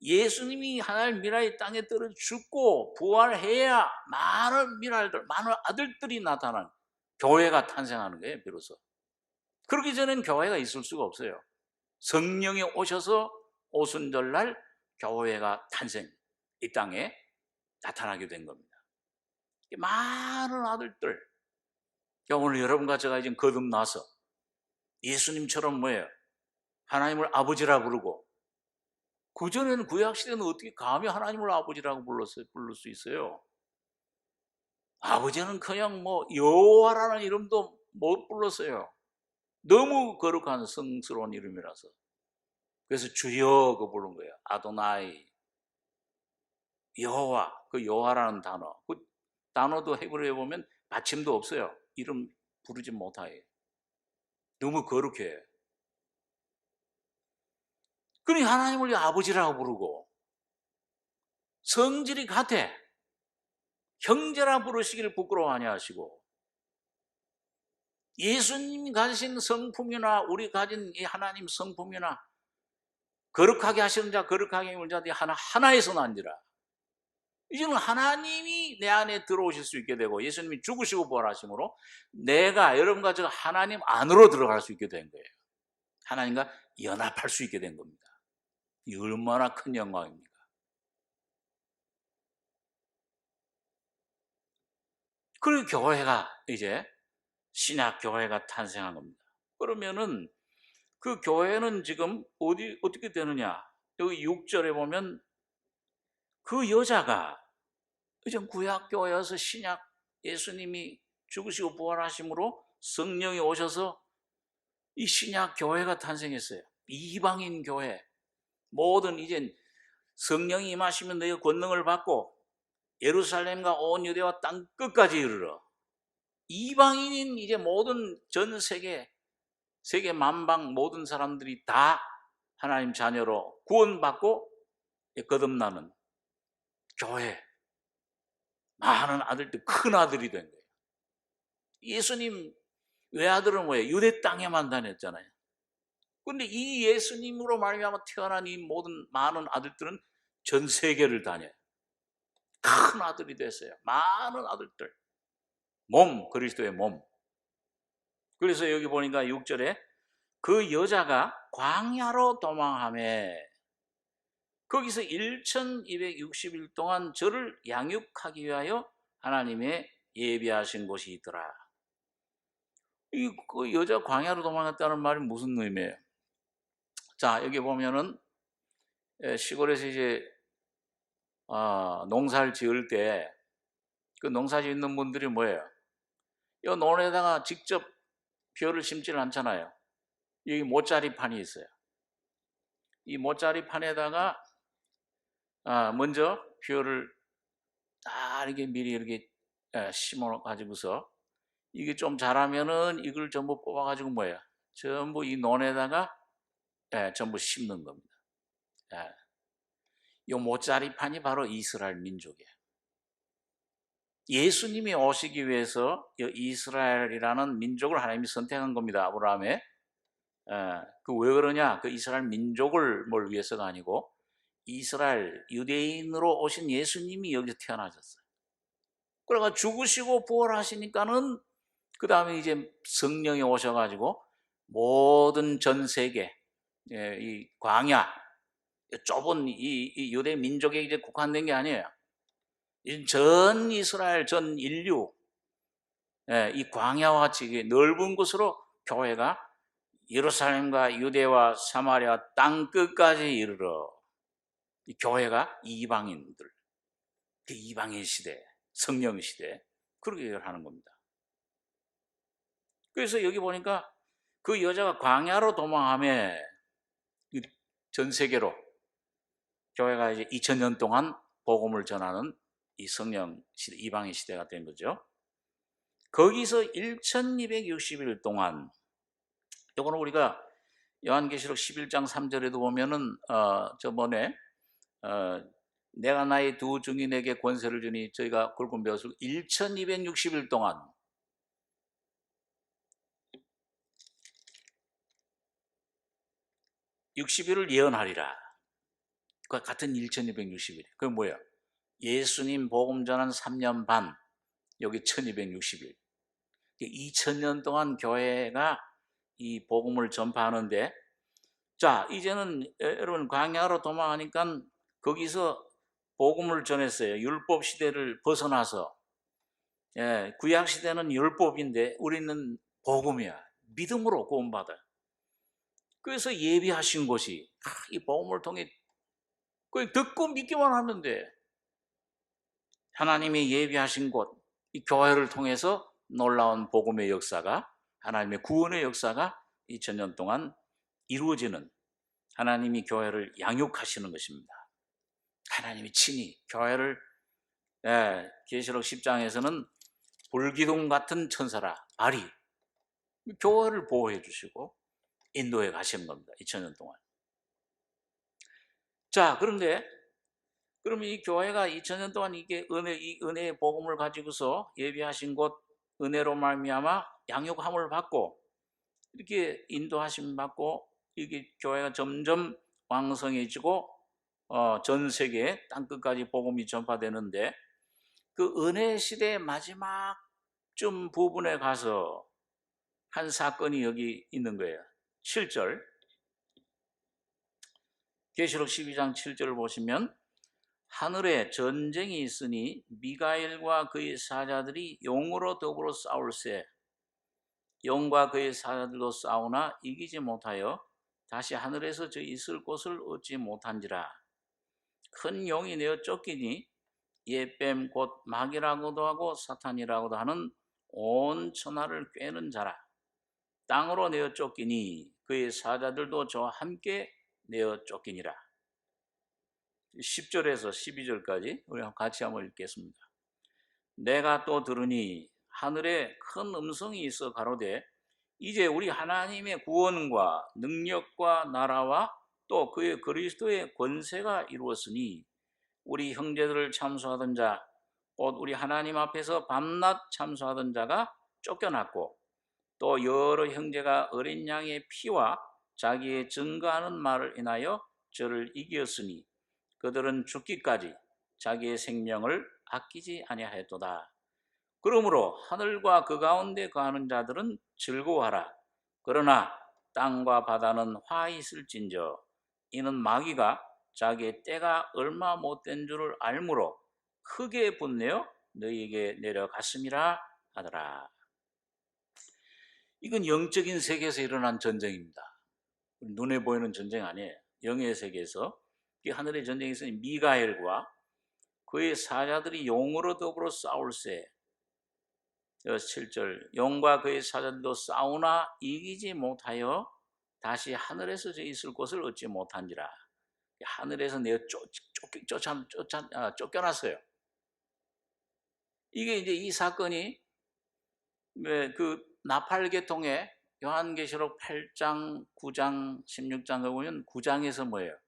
예수님이 하늘 미라의 땅에 떨어져 죽고 부활해야 많은 미랄들, 많은 아들들이 나타난 교회가 탄생하는 거예요. 비로소. 그러기 전에는 교회가 있을 수가 없어요. 성령이 오셔서 오순절날 교회가 탄생, 이 땅에 나타나게 된 겁니다. 많은 아들들, 오늘 여러분과 제가 이제 거듭나서 예수님처럼 뭐예요? 하나님을 아버지라 부르고, 그전에는 구약시대는 어떻게 감히 하나님을 아버지라고 부를 수 있어요? 아버지는 그냥 뭐 여호와라는 이름도 못 불렀어요. 너무 거룩한 성스러운 이름이라서. 그래서 주여 그 부른 거예요. 아도나이, 여호와. 그 여호와라는 단어, 그 단어도 헤브리어에 보면 받침도 없어요. 이름 부르지 못하게. 너무 거룩해. 그러니 하나님을 아버지라고 부르고, 성질이 같아. 형제라 부르시기를 부끄러워하냐 하시고, 예수님이 가지신 성품이나 우리 가진 이 하나님 성품이나 거룩하게 하시는 자 거룩하게 힘을 자들이 하나에서 난지라. 이제는 하나님이 내 안에 들어오실 수 있게 되고 예수님이 죽으시고 부활하심으로 내가 여러분과 제가 하나님 안으로 들어갈 수 있게 된 거예요. 하나님과 연합할 수 있게 된 겁니다. 이 얼마나 큰 영광입니까? 그리고 교회가 이제 신약 교회가 탄생한 겁니다. 그러면은 그 교회는 지금 어떻게 되느냐? 여기 6절에 보면 그 여자가 이제 구약 교회에서 신약 예수님이 죽으시고 부활하심으로 성령이 오셔서 이 신약 교회가 탄생했어요. 이방인 교회. 모든 이제 성령이 임하시면 너희가 권능을 받고 예루살렘과 온 유대와 땅 끝까지 이르러 이방인인 이제 모든 전 세계 만방 모든 사람들이 다 하나님 자녀로 구원받고 거듭나는 교회. 많은 아들들, 큰 아들이 된 거예요. 예수님 외아들은 뭐예요? 유대 땅에만 다녔잖아요. 그런데 이 예수님으로 말미암아 태어난 이 모든 많은 아들들은 전 세계를 다녀요. 큰 아들이 됐어요. 많은 아들들. 몸, 그리스도의 몸. 그래서 여기 보니까 6절에 그 여자가 광야로 도망하며 거기서 1260일 동안 저를 양육하기 위하여 하나님의 예비하신 곳이 있더라. 그 여자 광야로 도망갔다는 말이 무슨 의미예요? 자, 여기 보면은 시골에서 이제 농사를 지을 때 그 농사 짓는 분들이 뭐예요? 이 논에다가 직접 벼를 심지는 않잖아요. 여기 모짜리판이 있어요. 이 모짜리판에다가 먼저 벼를 다 이렇게 미리 이렇게 심어 가지고서 이게 좀 자라면은 이걸 전부 뽑아 가지고 뭐예요? 전부 이 논에다가 전부 심는 겁니다. 이 모짜리판이 바로 이스라엘 민족이에요. 예수님이 오시기 위해서 이스라엘이라는 민족을 하나님이 선택한 겁니다. 아브라함의. 그 왜 그러냐? 그 이스라엘 민족을 뭘 위해서가 아니고 이스라엘 유대인으로 오신 예수님이 여기서 태어나셨어요. 그러니까 죽으시고 부활하시니까는 그 다음에 이제 성령이 오셔가지고 모든 전 세계 이 광야 좁은 이 유대 민족에 이제 국한된 게 아니에요. 전 이스라엘 전 인류 이 광야와 같이 넓은 곳으로 교회가 예루살렘과 유대와 사마리아 땅 끝까지 이르러 이 교회가 이방인들, 그 이방인 시대, 성령 시대 그렇게 하는 겁니다. 그래서 여기 보니까 그 여자가 광야로 도망하며 전 세계로 교회가 이제 2000년 동안 복음을 전하는 이 성령 시대, 이방인 시대가 된 거죠. 거기서 1260일 동안, 이거는 우리가 요한계시록 11장 3절에도 보면은 저번에 내가 나의 두 증인에게 권세를 주니 저희가 굵은 배웠을 1260일 동안 60일을 예언하리라. 그 같은 1260일. 그게 뭐예요? 예수님 복음 전한 3년 반, 여기 1260일. 2000년 동안 교회가 이 복음을 전파하는데, 자, 이제는 여러분 광야로 도망하니까 거기서 복음을 전했어요. 율법 시대를 벗어나서. 구약 시대는 율법인데 우리는 복음이야. 믿음으로 구원받아요. 그래서 예비하신 곳이 이 복음을 통해 그 듣고 믿기만 하면 돼. 하나님이 예비하신 곳, 이 교회를 통해서 놀라운 복음의 역사가, 하나님의 구원의 역사가 2000년 동안 이루어지는, 하나님이 교회를 양육하시는 것입니다. 하나님이 친히 교회를 계시록 10장에서는 불기둥 같은 천사라 발이 교회를 보호해 주시고 인도해 가시는 겁니다. 2000년 동안. 자, 그런데 그러면 이 교회가 2000년 동안 이게 이 은혜의 복음을 가지고서 예비하신 곳 은혜로 말미암아 양육함을 받고 이렇게 인도하심 받고 이게 교회가 점점 왕성해지고 전 세계 땅 끝까지 복음이 전파되는데 그 은혜 시대의 마지막쯤 부분에 가서 한 사건이 여기 있는 거예요. 7절 계시록 12장 7절을 보시면 하늘에 전쟁이 있으니 미가엘과 그의 사자들이 용으로 더불어 싸울세 용과 그의 사자들도 싸우나 이기지 못하여 다시 하늘에서 저 있을 곳을 얻지 못한지라. 큰 용이 내어 쫓기니 옛뱀 곧 마귀라고도 하고 사탄이라고도 하는 온 천하를 꿰는 자라. 땅으로 내어 쫓기니 그의 사자들도 저와 함께 내어 쫓기니라. 10절에서 12절까지 우리 같이 한번 읽겠습니다. 내가 또 들으니 하늘에 큰 음성이 있어 가로되 이제 우리 하나님의 구원과 능력과 나라와 또 그의 그리스도의 권세가 이루었으니 우리 형제들을 참소하던 자 곧 우리 하나님 앞에서 밤낮 참소하던 자가 쫓겨났고 또 여러 형제가 어린 양의 피와 자기의 증거하는 말을 인하여 저를 이기었으니 그들은 죽기까지 자기의 생명을 아끼지 아니하였도다. 그러므로 하늘과 그 가운데 거하는 자들은 즐거워하라. 그러나 땅과 바다는 화 있을진저 이는 마귀가 자기의 때가 얼마 못된 줄을 알므로 크게 분내어 너희에게 내려갔음이라 하더라. 이건 영적인 세계에서 일어난 전쟁입니다. 눈에 보이는 전쟁 아니에요. 영의 세계에서 이 하늘의 전쟁이 있으니 미가엘과 그의 사자들이 용으로 더불어 싸울세 여기서 7절 용과 그의 사자들도 싸우나 이기지 못하여 다시 하늘에서 있을 곳을 얻지 못한지라. 하늘에서 내가 쫓겨났어요. 이게 이제 이 사건이 그 나팔계통에 요한계시록 8장, 9장, 16장을 보면 9장에서 뭐예요?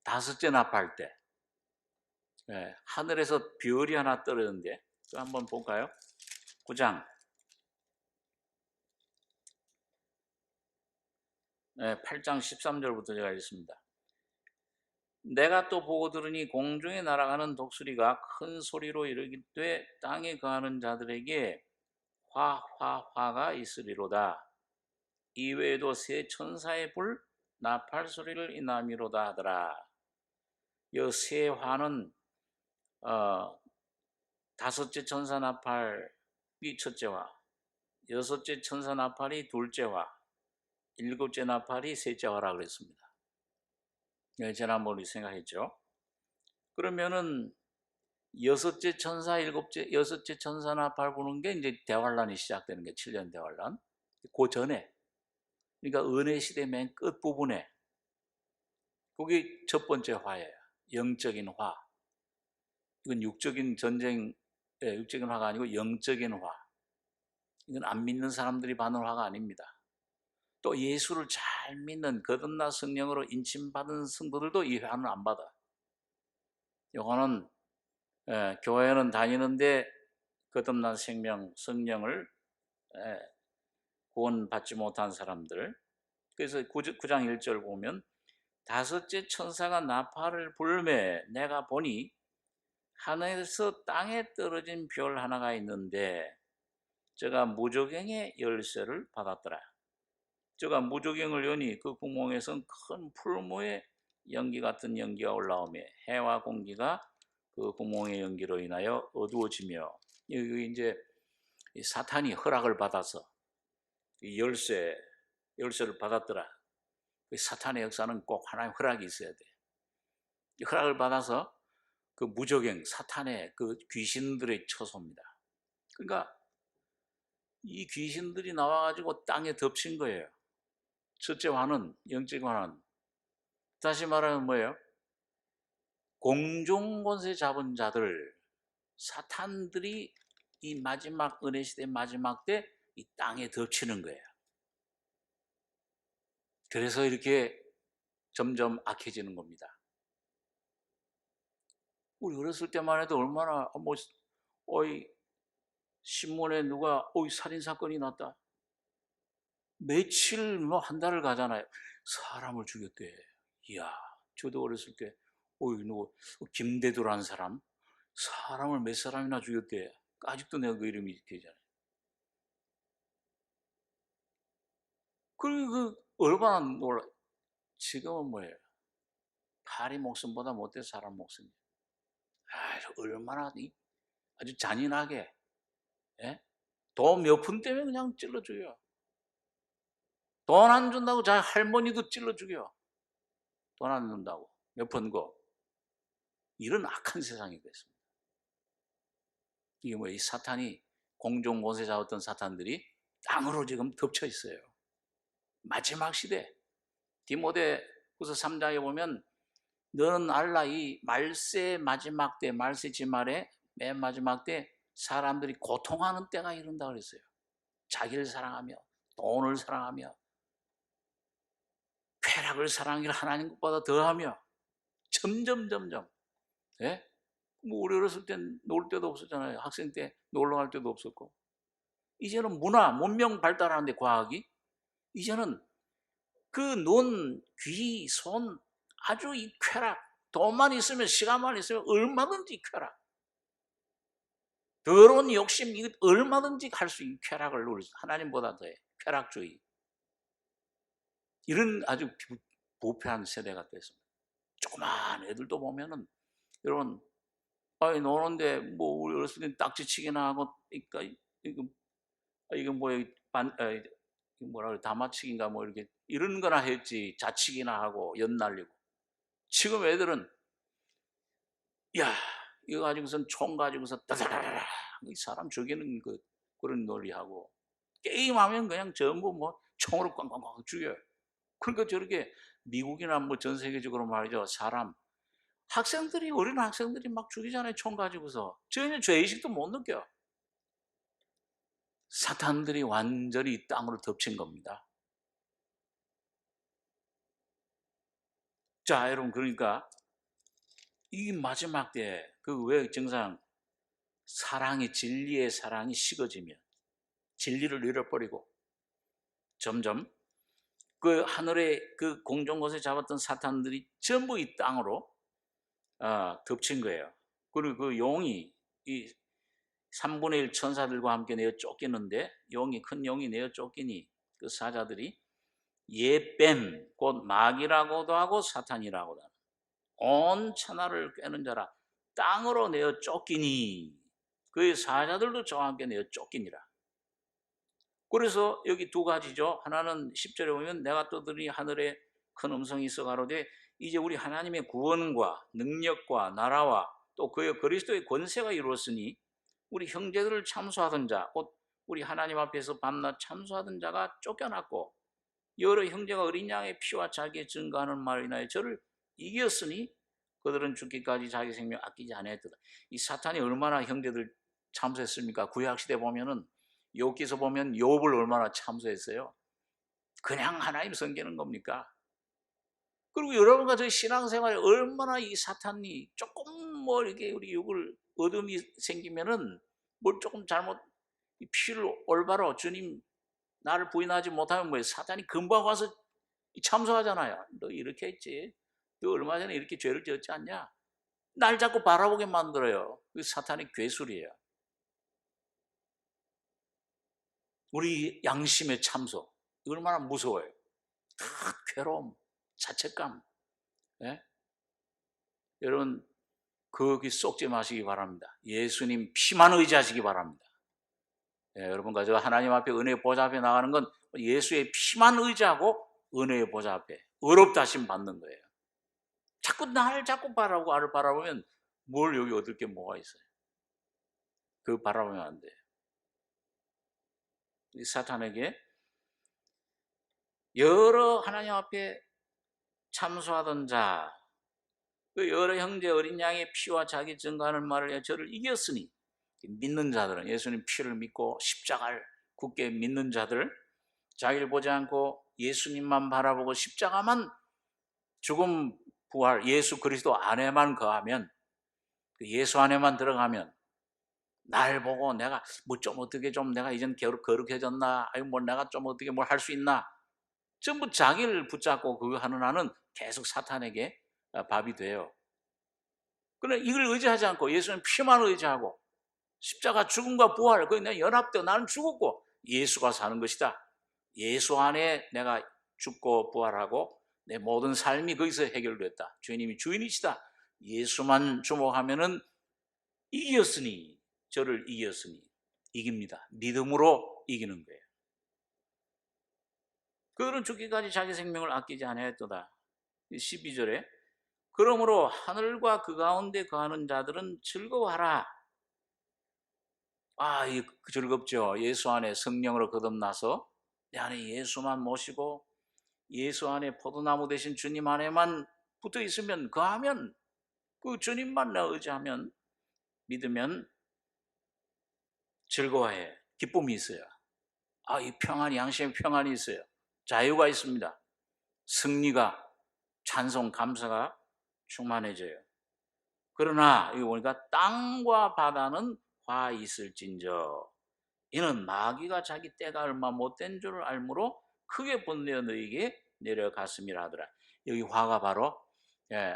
다섯째 나팔 때 하늘에서 별이 하나 떨어졌는데 한번 볼까요? 9장 8장 13절부터 제가 읽습니다. 내가 또 보고 들으니 공중에 날아가는 독수리가 큰 소리로 이르기되 땅에 거하는 자들에게 화가 있으리로다. 이외에도 세 천사의 불 나팔 소리를 인함이로다 하더라. 이 세 화는 다섯째 천사 나팔이 첫째 화, 여섯째 천사 나팔이 둘째 화, 일곱째 나팔이 셋째 화라 그랬습니다. 지난번에 생각했죠. 그러면은 여섯째 천사 나팔 부는 게 이제 대환란이 시작되는 게 7년 대환란. 그 전에, 그러니까 은혜 시대 맨 끝 부분에 그게 첫 번째 화예요. 영적인 화. 이건 육적인 전쟁, 육적인 화가 아니고 영적인 화. 이건 안 믿는 사람들이 받는 화가 아닙니다. 또 예수를 잘 믿는 거듭난 성령으로 인침받은 성도들도 이 화는 안 받아. 이거는 교회는 다니는데 거듭난 성령을 구원받지 못한 사람들. 그래서 9장 1절 보면 다섯째 천사가 나팔을 불매 내가 보니 하늘에서 땅에 떨어진 별 하나가 있는데 저가 무저갱의 열쇠를 받았더라. 저가 무저갱을 여니 그 구멍에서 큰 풀무의 연기 같은 연기가 올라오며 해와 공기가 그 구멍의 연기로 인하여 어두워지며, 여기 이제 사탄이 허락을 받아서 열쇠를 받았더라. 사탄의 역사는 꼭 하나님의 허락이 있어야 돼. 허락을 받아서 그 무저갱, 사탄의 그 귀신들의 처소입니다. 그러니까 이 귀신들이 나와가지고 땅에 덮친 거예요. 첫째 화는, 영적 화는. 다시 말하면 뭐예요? 공중권세 잡은 자들, 사탄들이 이 마지막 은혜시대 마지막 때 이 땅에 덮치는 거예요. 그래서 이렇게 점점 악해지는 겁니다. 우리 어렸을 때만 해도 얼마나 신문에 누가 살인사건이 났다. 며칠 한 달을 가잖아요. 사람을 죽였대. 이야, 저도 어렸을 때 누구 김대도라는 사람을 몇 사람이나 죽였대. 아직도 내가 그 이름이 기억나잖아요. 그리고 얼마나 놀라. 지금은 뭐예요? 파리 목숨보다 못해 사람 목숨이에요. 얼마나 아주 잔인하게, 돈 몇 푼 때문에 그냥 찔러 죽여. 돈 안 준다고 자기 할머니도 찔러 죽여. 돈 안 준다고 몇 푼고. 이런 악한 세상이 됐습니다. 이게 이 사탄이 공중 권세 잡았던 사탄들이 땅으로 지금 덮쳐 있어요. 마지막 시대. 디모데후서 3장에 보면 너는 알라 이 말세 마지막 때, 말세 지말에 맨 마지막 때 사람들이 고통하는 때가 이른다 그랬어요. 자기를 사랑하며 돈을 사랑하며 쾌락을 사랑하기를 하나님 것보다 더하며 점점 우리 어렸을 땐 놀 데도 없었잖아요. 학생 때 놀러 갈 데도 없었고. 이제는 문명 발달하는데 과학이 이제는 그 눈, 귀, 손 아주 이 쾌락, 돈만 있으면 시간만 있으면 얼마든지 쾌락, 더러운 욕심 이거 얼마든지 할 수 있는 쾌락을 누릴 수, 하나님보다 더해. 쾌락주의. 이런 아주 부패한 세대가 됐습니다. 조그만 애들도 보면은 여러분 노는데 우리 어렸을 때 딱지치기나 하고 이거 뭐라 그래, 다마치기인가 이렇게 이런 거나 했지. 자치기나 하고 연날리고. 지금 애들은 이거 가지고선 총 가지고서 따다다다 이 사람 죽이는 그런 놀이하고, 게임하면 그냥 전부 뭐 총으로 꽝꽝꽝 죽여요. 그러니까 저렇게 미국이나 뭐 전 세계적으로 말이죠, 사람 학생들이, 어린 학생들이 막 죽이잖아요, 총 가지고서. 전혀 죄의식도 못 느껴. 사탄들이 완전히 땅으로 덮친 겁니다. 자, 여러분, 그러니까 이 마지막 때 그 왜 정상 사랑이, 진리의 사랑이 식어지면, 진리를 잃어버리고 점점 그 하늘의 그 공중 곳에 잡았던 사탄들이 전부 이 땅으로 덮친 거예요. 그리고 그 용이 이 3분의 1 천사들과 함께 내어 쫓기는데, 큰 용이 내어 쫓기니 그 사자들이 예뱀, 곧 마귀라고도 하고 사탄이라고도 하는 온 천하를 꿰는 자라 땅으로 내어 쫓기니, 그의 사자들도 저와 함께 내어 쫓기니라. 그래서 여기 두 가지죠. 하나는 10절에 보면 내가 떠들으니 하늘에 큰 음성이 있어 가로되 이제 우리 하나님의 구원과 능력과 나라와 또 그의 그리스도의 권세가 이루었으니 우리 형제들을 참소하던 자, 곧 우리 하나님 앞에서 밤낮 참소하던 자가 쫓겨났고, 여러 형제가 어린 양의 피와 자기의 증거하는 말로 인하여 저를 이겼으니 그들은 죽기까지 자기 생명 아끼지 아니하였도다. 이 사탄이 얼마나 형제들 참소했습니까? 구약시대 보면은 욥기서 보면 욥을 얼마나 참소했어요. 그냥 하나님 섬기는 겁니까? 그리고 여러분과 저희 신앙생활에 얼마나 이 사탄이 조금 뭐 이렇게 우리 육을 어둠이 생기면은 뭘 조금 잘못, 피를 올바로 주님 나를 부인하지 못하면 뭐예요? 사탄이 금방 와서 참소하잖아요. 너 이렇게 했지, 너 얼마 전에 이렇게 죄를 지었지 않냐? 날 자꾸 바라보게 만들어요. 그 사탄의 괴술이에요. 우리 양심의 참소, 얼마나 무서워요. 다 괴로움, 자책감. 예? 여러분, 거기 쏙지 마시기 바랍니다. 예수님 피만 의지하시기 바랍니다. 예, 여러분과 저 하나님 앞에 은혜의 보좌 앞에 나가는 건 예수의 피만 의지하고 은혜의 보좌 앞에 의롭다심 받는 거예요. 자꾸 나를 자꾸 바라보고 나를 바라보면 뭘 여기 얻을 게 뭐가 있어요? 그거 바라보면 안 돼요. 이 사탄에게 여러 하나님 앞에 참소하던 자, 그 여러 형제 어린 양의 피와 자기 증거하는 말을 위해 저를 이겼으니, 믿는 자들은, 예수님 피를 믿고 십자가를 굳게 믿는 자들, 자기를 보지 않고 예수님만 바라보고 십자가만, 죽음, 부활, 예수 그리스도 안에만 거하면, 예수 안에만 들어가면, 날 보고 내가 뭐 좀 어떻게 좀 내가 이젠 거룩해졌나, 아니 뭐 내가 좀 어떻게 뭘 할 수 있나, 전부 자기를 붙잡고 그거 하는 한은 계속 사탄에게 밥이 돼요. 그러나 이걸 의지하지 않고 예수님 피만 의지하고 십자가 죽음과 부활, 그 내가 연합되어 나는 죽었고 예수가 사는 것이다. 예수 안에 내가 죽고 부활하고 내 모든 삶이 거기서 해결됐다. 주님이 주인이시다. 예수만 주목하면은 이겼으니, 저를 이겼으니, 이깁니다. 믿음으로 이기는 거예요. 그들은 죽기까지 자기 생명을 아끼지 아니하였도다. 12절에 그러므로 하늘과 그 가운데 거하는 자들은 즐거워하라. 이 즐겁죠. 예수 안에 성령으로 거듭나서 내 안에 예수만 모시고 예수 안에 포도나무 대신 주님 안에만 붙어 있으면, 거하면, 그 주님만 의지하면, 믿으면 즐거워해. 기쁨이 있어요. 이 평안이, 양심의 평안이 있어요. 자유가 있습니다. 승리가, 찬송, 감사가 충만해져요. 그러나 이거 보니까 땅과 바다는 화 있을진저 이는 마귀가 자기 때가 얼마 못된 줄을 알므로 크게 분내어 너희에게 내려갔음이라 하더라. 여기 화가 바로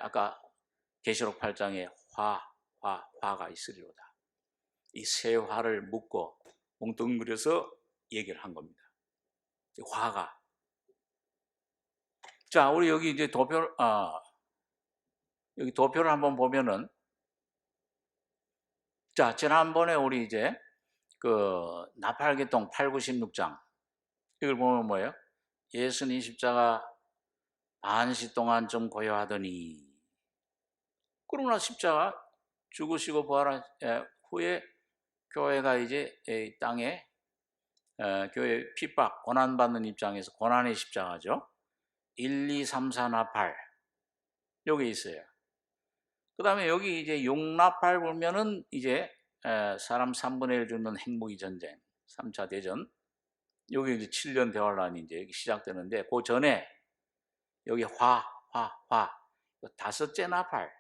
아까 계시록 8장에 화가 있으리로다. 이 세 화를 묶고 뭉뚱그려서 얘기를 한 겁니다. 화가. 자, 우리 여기 이제 여기 도표를 한번 보면은, 자, 지난번에 우리 이제 그 나팔계통 8, 9, 16장 이걸 보면 뭐예요? 예수님 십자가 반시 동안 좀 고요하더니, 그러나 십자가 죽으시고 부활한 후에 교회가 이제 이 땅에 교회 핍박, 고난받는 입장에서 고난의 십자가죠. 1, 2, 3, 4, 나, 8 여기 있어요. 그 다음에 여기 이제 6, 나, 8 보면은 이제 사람 3분의 1 죽는 핵무기 전쟁, 3차 대전. 여기 이제 7년 대환란이 이제 시작되는데 그 전에 여기 화, 다섯째 나팔.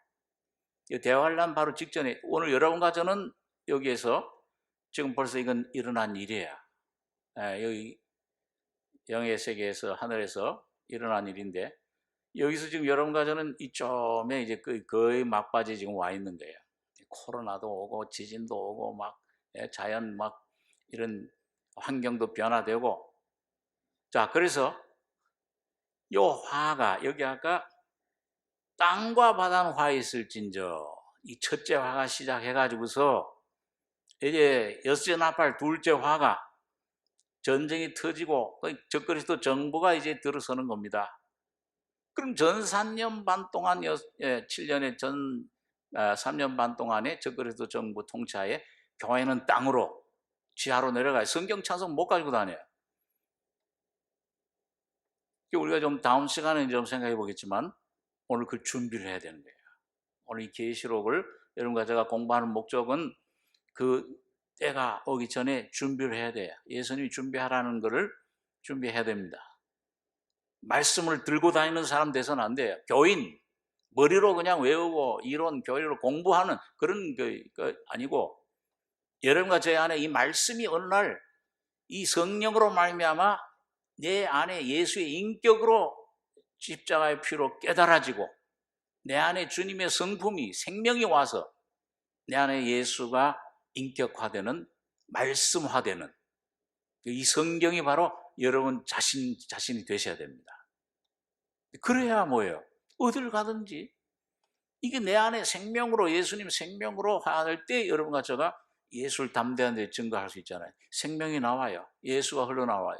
대환란 바로 직전에 오늘 여러분과 저는 여기에서 지금 벌써 이건 일어난 일이에요. 여기 영의 세계에서 하늘에서 일어난 일인데 여기서 지금 여러분과 저는 이쯤에 이제 거의 막바지 지금 와 있는 거예요. 코로나도 오고 지진도 오고 막 자연 막 이런 환경도 변화되고 자 그래서 요 화가 여기 아까 땅과 바다는 화 있을진저 이 첫째 화가 시작해가지고서 이제 여섯째 나팔 둘째 화가 전쟁이 터지고 적그리스도 정부가 이제 들어서는 겁니다. 그럼 전 3년 반 동안 7년의 전 3년 반 동안에 적그리스도 정부 통치하에 교회는 땅으로 지하로 내려가요. 성경 찬송 못 가지고 다녀요. 우리가 좀 다음 시간에 좀 생각해 보겠지만 오늘 그 준비를 해야 되는 거예요. 오늘 이 계시록을 여러분과 제가 공부하는 목적은 그 때가 오기 전에 준비를 해야 돼요. 예수님이 준비하라는 것을 준비해야 됩니다. 말씀을 들고 다니는 사람 돼서는 안 돼요. 교인, 머리로 그냥 외우고 이론, 교리로 공부하는 그런 그 아니고 여러분과 제 안에 이 말씀이 어느 날 이 성령으로 말미암아 내 안에 예수의 인격으로 십자가의 피로 깨달아지고 내 안에 주님의 성품이 생명이 와서 내 안에 예수가 인격화되는 말씀화되는 이 성경이 바로 여러분 자신이 되셔야 됩니다. 그래야 뭐예요? 어딜 가든지 이게 내 안에 생명으로 예수님 생명으로 화할 때 여러분과 제가 예수를 담대한 데 증거할 수 있잖아요. 생명이 나와요. 예수가 흘러나와요.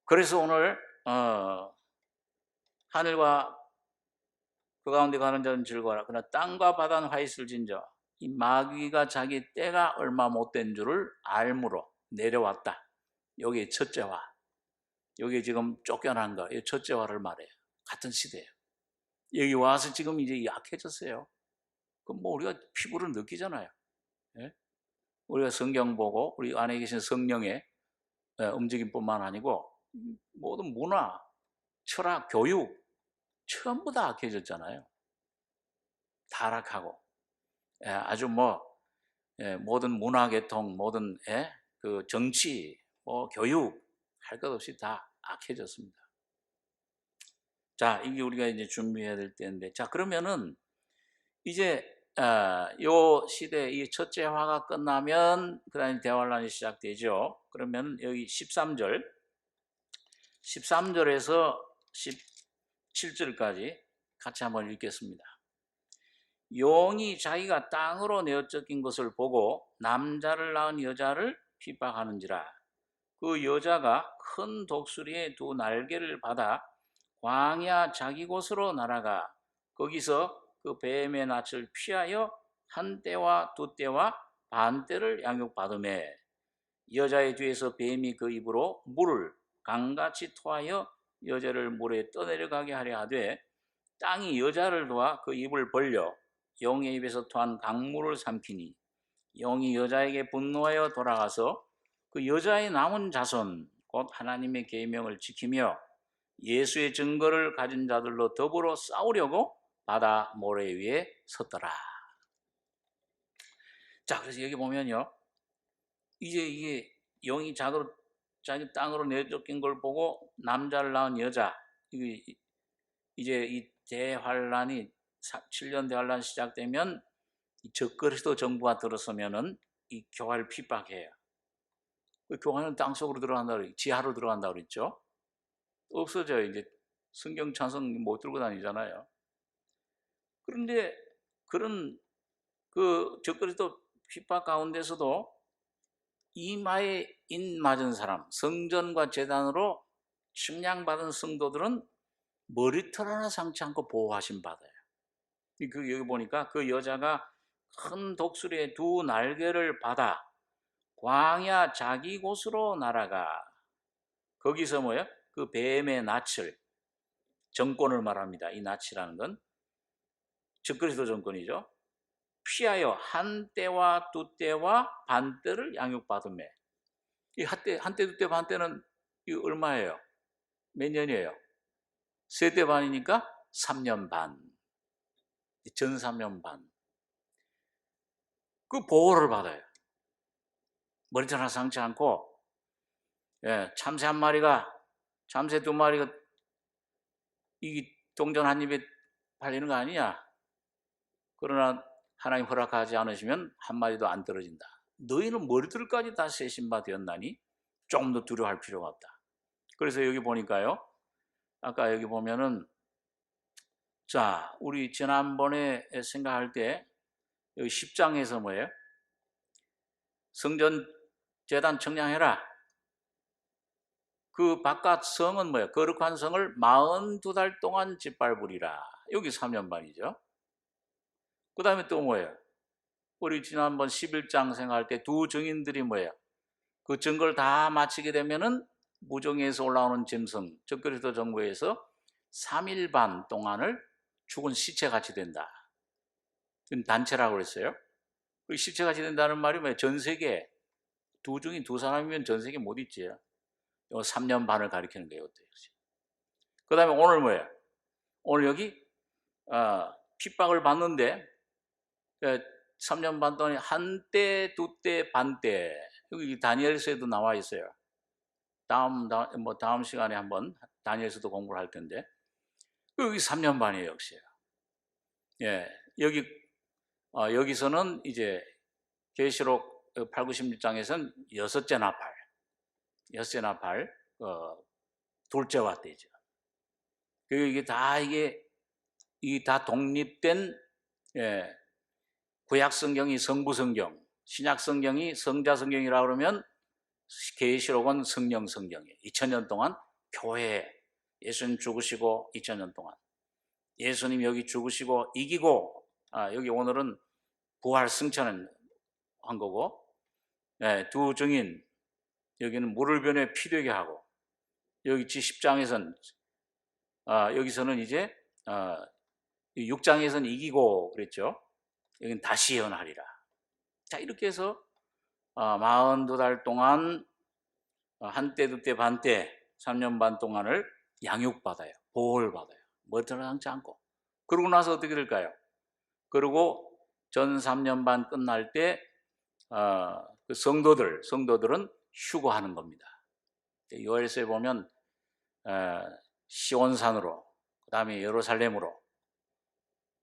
그래서 오늘 하늘과 그 가운데 가는 자는 즐거워라. 그러나 땅과 바다는 화 있을진저 이 마귀가 자기 때가 얼마 못된 줄을 알므로 내려왔다. 여기 첫째 화. 여기 지금 쫓겨난 거. 이 첫째 화를 말해요. 같은 시대예요. 여기 와서 지금 이제 약해졌어요. 그럼 뭐 우리가 피부로 느끼잖아요. 예? 우리가 성경 보고 우리 안에 계신 성령의 움직임뿐만 아니고 모든 문화, 철학, 교육 전부 다 악해졌잖아요. 타락하고 아주 뭐 모든 문화계통, 모든 그 정치, 교육 할 것 없이 다 악해졌습니다. 자, 이게 우리가 이제 준비해야 될 때인데, 자 그러면은 이제 요 시대 이 첫째 화가 끝나면 그다음에 대환란이 시작되죠. 그러면 여기 13절에서 17절까지 같이 한번 읽겠습니다. 용이 자기가 땅으로 내어쫓긴 것을 보고 남자를 낳은 여자를 핍박하는지라 그 여자가 큰 독수리의 두 날개를 받아 광야 자기 곳으로 날아가 거기서 그 뱀의 낯을 피하여 한 때와 두 때와 반 때를 양육받으매 여자의 뒤에서 뱀이 그 입으로 물을 강같이 토하여 여자를 물에 떠내려가게 하려 하되 땅이 여자를 도와 그 입을 벌려 영의 입에서 토한 강물을 삼키니 영이 여자에게 분노하여 돌아가서 그 여자의 남은 자손 곧 하나님의 계명을 지키며 예수의 증거를 가진 자들로 더불어 싸우려고 바다 모래 위에 섰더라. 자, 그래서 여기 보면요, 이제 이게 영이 자기 땅으로 내쫓긴 걸 보고 남자를 낳은 여자, 이제 이 대환란이 7년 대환란 시작되면 적그리스도 정부가 들어서면은 이 교회를 핍박해요. 그 교회는 땅속으로 들어간다 그랬죠. 지하로 들어간다 그랬죠. 없어져요. 이제 성경 찬송 못 들고 다니잖아요. 그런데 그런 그 적그리스도 핍박 가운데서도 이마에 인 맞은 사람, 성전과 제단으로 측량받은 성도들은 머리털 하나 상치 않고 보호하심 받아요. 여기 보니까 그 여자가 큰 독수리의 두 날개를 받아 광야 자기 곳으로 날아가. 거기서 뭐예요? 그 뱀의 낯을, 정권을 말합니다. 이 낯이라는 건 적그리스도 정권이죠. 피하여 한 때와 두 때와 반 때를 양육받으며. 이 한때 두 때 반 때는 이 얼마예요? 몇 년이에요? 세 때 반이니까 3년 반. 전 3년 반. 그 보호를 받아요. 머리털 하나 상치 않고, 예, 참새 한 마리가, 참새 두 마리가 이 동전 한 입에 팔리는 거 아니냐? 그러나 하나님 허락하지 않으시면 한 마리도 안 떨어진다. 너희는 머리털까지 다 세신 바 되었나니 조금 더 두려워할 필요가 없다. 그래서 여기 보니까요, 아까 여기 보면은, 자, 우리 지난번에 생각할 때 여기 10장에서 뭐예요? 성전 제단 청량해라. 그 바깥 성은 뭐예요? 거룩한 성을 42달 동안 짓밟으리라. 여기 3년 반이죠. 그 다음에 또 뭐예요? 우리 지난번 11장 생각할 때 두 증인들이 뭐예요? 그 증거를 다 마치게 되면은 무정에서 올라오는 짐승, 즉 그리스도 정부에서 3일 반 동안을 죽은 시체같이 된다. 단체라고 그랬어요. 그 시체같이 된다는 말이 뭐예요? 전 세계 두 증인 두 사람이면 전 세계 못 있지. 3년 반을 가리키는 거예요. 그 다음에 오늘 뭐예요? 오늘 여기 핍박을 받는데 3년 반 동안 한 때, 두 때, 반 때. 여기 다니엘서에도 나와 있어요. 다음 시간에 한번 다니엘서도 공부를 할 텐데 여기 3년 반이에요, 역시. 예, 여기서는 이제 계시록 8, 96장에서는 여섯째 나팔, 둘째와 때죠. 그리고 이게 다 독립된, 예, 구약 성경이 성부 성경, 신약 성경이 성자 성경이라고 그러면 계시록은 성령 성경이에요. 2000년 동안 교회, 예수님 죽으시고 2000년 동안 예수님 여기 죽으시고 이기고, 여기 오늘은 부활 승천한 거고, 네, 두 증인, 여기는 물을 변해 피 되게 하고, 여기 10장에서는 여기서는 이제 6장에서는 이기고 그랬죠. 여기는 다시 예언하리라. 자, 이렇게 해서 42달 동안 한 때, 두 때, 반 때, 3년 반 동안을 양육받아요. 보호를 받아요. 머리털을 상치 않고. 그러고 나서 어떻게 될까요? 그리고 전 3년 반 끝날 때 그 성도들은 휴거하는 겁니다. 요엘서에 보면 시온산으로, 그 다음에 예루살렘으로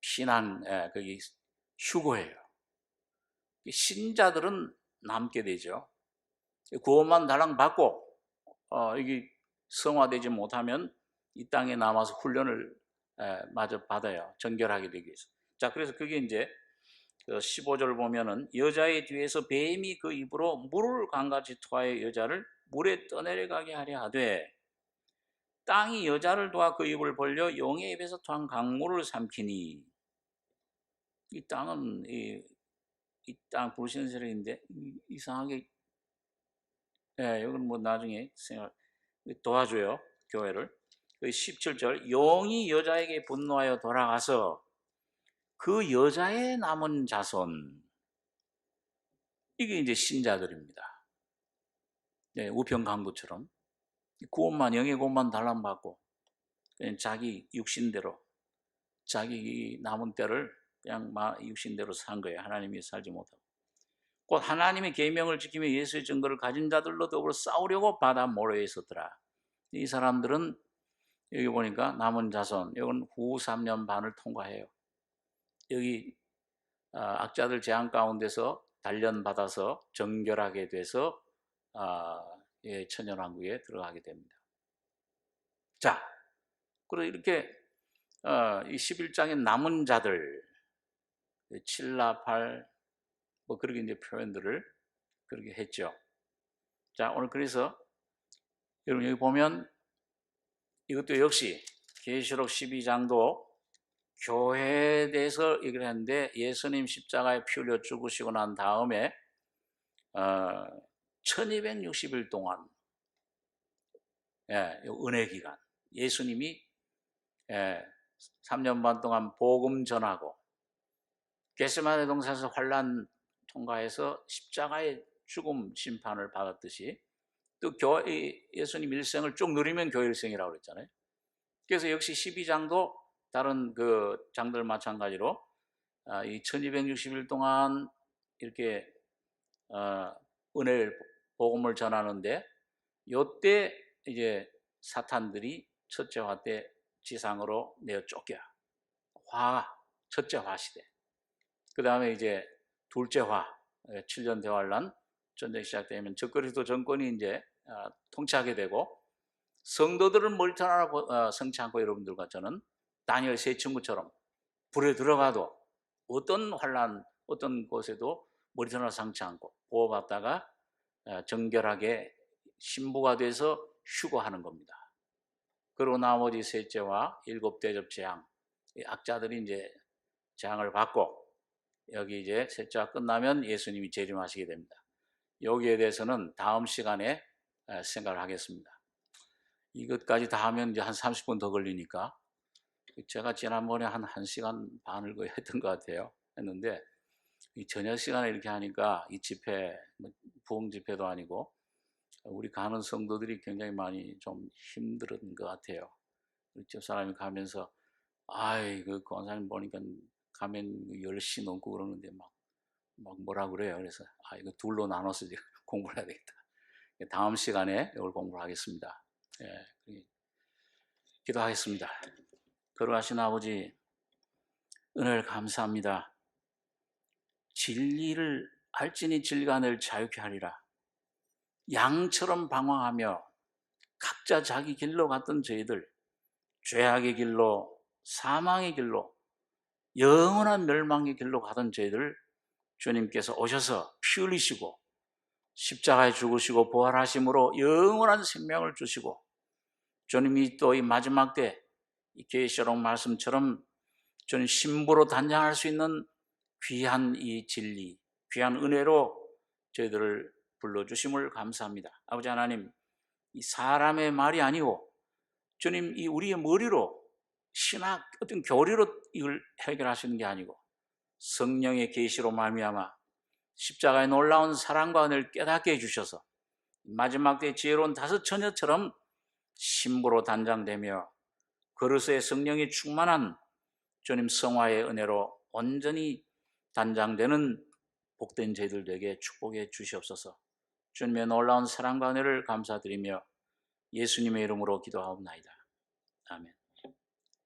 피난, 거기 휴거해요. 신자들은 남게 되죠. 구원만 달랑 받고 이게 성화되지 못하면 이 땅에 남아서 훈련을 마저 받아요. 정결하게 되기 위해서. 자, 그래서 그게 이제 15절 보면은 여자의 뒤에서 뱀이 그 입으로 물을 강같이 토하여 여자를 물에 떠내려가게 하려 하되 땅이 여자를 도와 그 입을 벌려 용의 입에서 토한 강물을 삼키니. 이 땅은 이 땅 부르시는 세력인데 이상하게, 이건 뭐 나중에 도와줘요, 교회를. 17절 용이 여자에게 분노하여 돌아가서 그 여자의 남은 자손, 이게 이제 신자들입니다. 네, 우편강도처럼 구원만, 영의 구원만 달란받고 그냥 자기 육신대로, 자기 남은 때를 그냥 육신대로 산 거예요. 하나님이 살지 못하고. 곧 하나님의 계명을 지키며 예수의 증거를 가진 자들로 더불어 싸우려고 바다 모래에 있었더라. 이 사람들은 여기 보니까 남은 자손, 이건 후 3년 반을 통과해요. 여기 악자들 재앙 가운데서 단련받아서 정결하게 돼서 천연왕국에 들어가게 됩니다. 자, 그리고 이렇게 이 11장의 남은 자들, 7나 8, 뭐 그렇게 이제 표현들을 그렇게 했죠. 자, 오늘 그래서 여러분 여기 보면 이것도 역시 계시록 12장도 교회에 대해서 얘기를 했는데 예수님 십자가에 피 흘려 죽으시고 난 다음에 1260일 동안 은혜 기간 예수님이 3년 반 동안 복음 전하고 겟세마네 동산에서 환난 통과해서 십자가의 죽음 심판을 받았듯이 또 예수님 일생을 쭉 누리면 교회 일생이라고 그랬잖아요. 그래서 역시 12장도 다른 그 장들 마찬가지로 이 1260일 동안 이렇게 은혜를 복음을 전하는데 요때 이제 사탄들이 첫째 화 때 지상으로 내어 쫓겨 첫째 화 시대. 그 다음에 이제 둘째 화 7년 대환란 전쟁이 시작되면 적그리스도 정권이 이제 통치하게 되고 성도들은 머리털 하나 성치 않고 여러분들과 저는 다니엘 세 친구처럼 불에 들어가도 어떤 환란 어떤 곳에도 머리털 하나 상치 않고 보호받다가 정결하게 신부가 돼서 휴거하는 겁니다. 그리고 나머지 셋째와 일곱 대접 재앙 악자들이 이제 재앙을 받고 여기 이제 셋째가 끝나면 예수님이 재림하시게 됩니다. 여기에 대해서는 다음 시간에 생각을 하겠습니다. 이것까지 다 하면 이제 한 30분 더 걸리니까 제가 지난번에 한 1시간 반을 거의 했던 것 같아요. 했는데 이 저녁 시간에 이렇게 하니까 이 집회, 부흥 집회도 아니고 우리 가는 성도들이 굉장히 많이 좀 힘든 것 같아요. 집 사람이 가면서 그 권사님 보니까 가면 10시 넘고 그러는데 막 뭐라 그래요. 그래서 이거 둘로 나눠서 공부를 해야 되겠다. 다음 시간에 이걸 공부를 하겠습니다. 기도하겠습니다. 거룩하신 아버지, 은혜를 감사합니다. 진리를 알지니 진리가 늘 자유케 하리라. 양처럼 방황하며 각자 자기 길로 갔던 저희들, 죄악의 길로, 사망의 길로, 영원한 멸망의 길로 가던 저희들 주님께서 오셔서 피 흘리시고 십자가에 죽으시고 부활하심으로 영원한 생명을 주시고 주님이 또 이 마지막 때 이 계시록 말씀처럼 주님 신부로 단장할 수 있는 귀한 이 진리, 귀한 은혜로 저희들을 불러주심을 감사합니다. 아버지 하나님, 이 사람의 말이 아니고 주님 이 우리의 머리로 신학 어떤 교리로 이걸 해결하시는 게 아니고 성령의 계시로 말미암아 십자가의 놀라운 사랑과 은혜를 깨닫게 해주셔서 마지막 때 지혜로운 다섯 처녀처럼 신부로 단장되며 그리스도의 성령이 충만한 주님 성화의 은혜로 온전히 단장되는 복된 저희들에게 축복해 주시옵소서. 주님의 놀라운 사랑과 은혜를 감사드리며 예수님의 이름으로 기도하옵나이다. 아멘.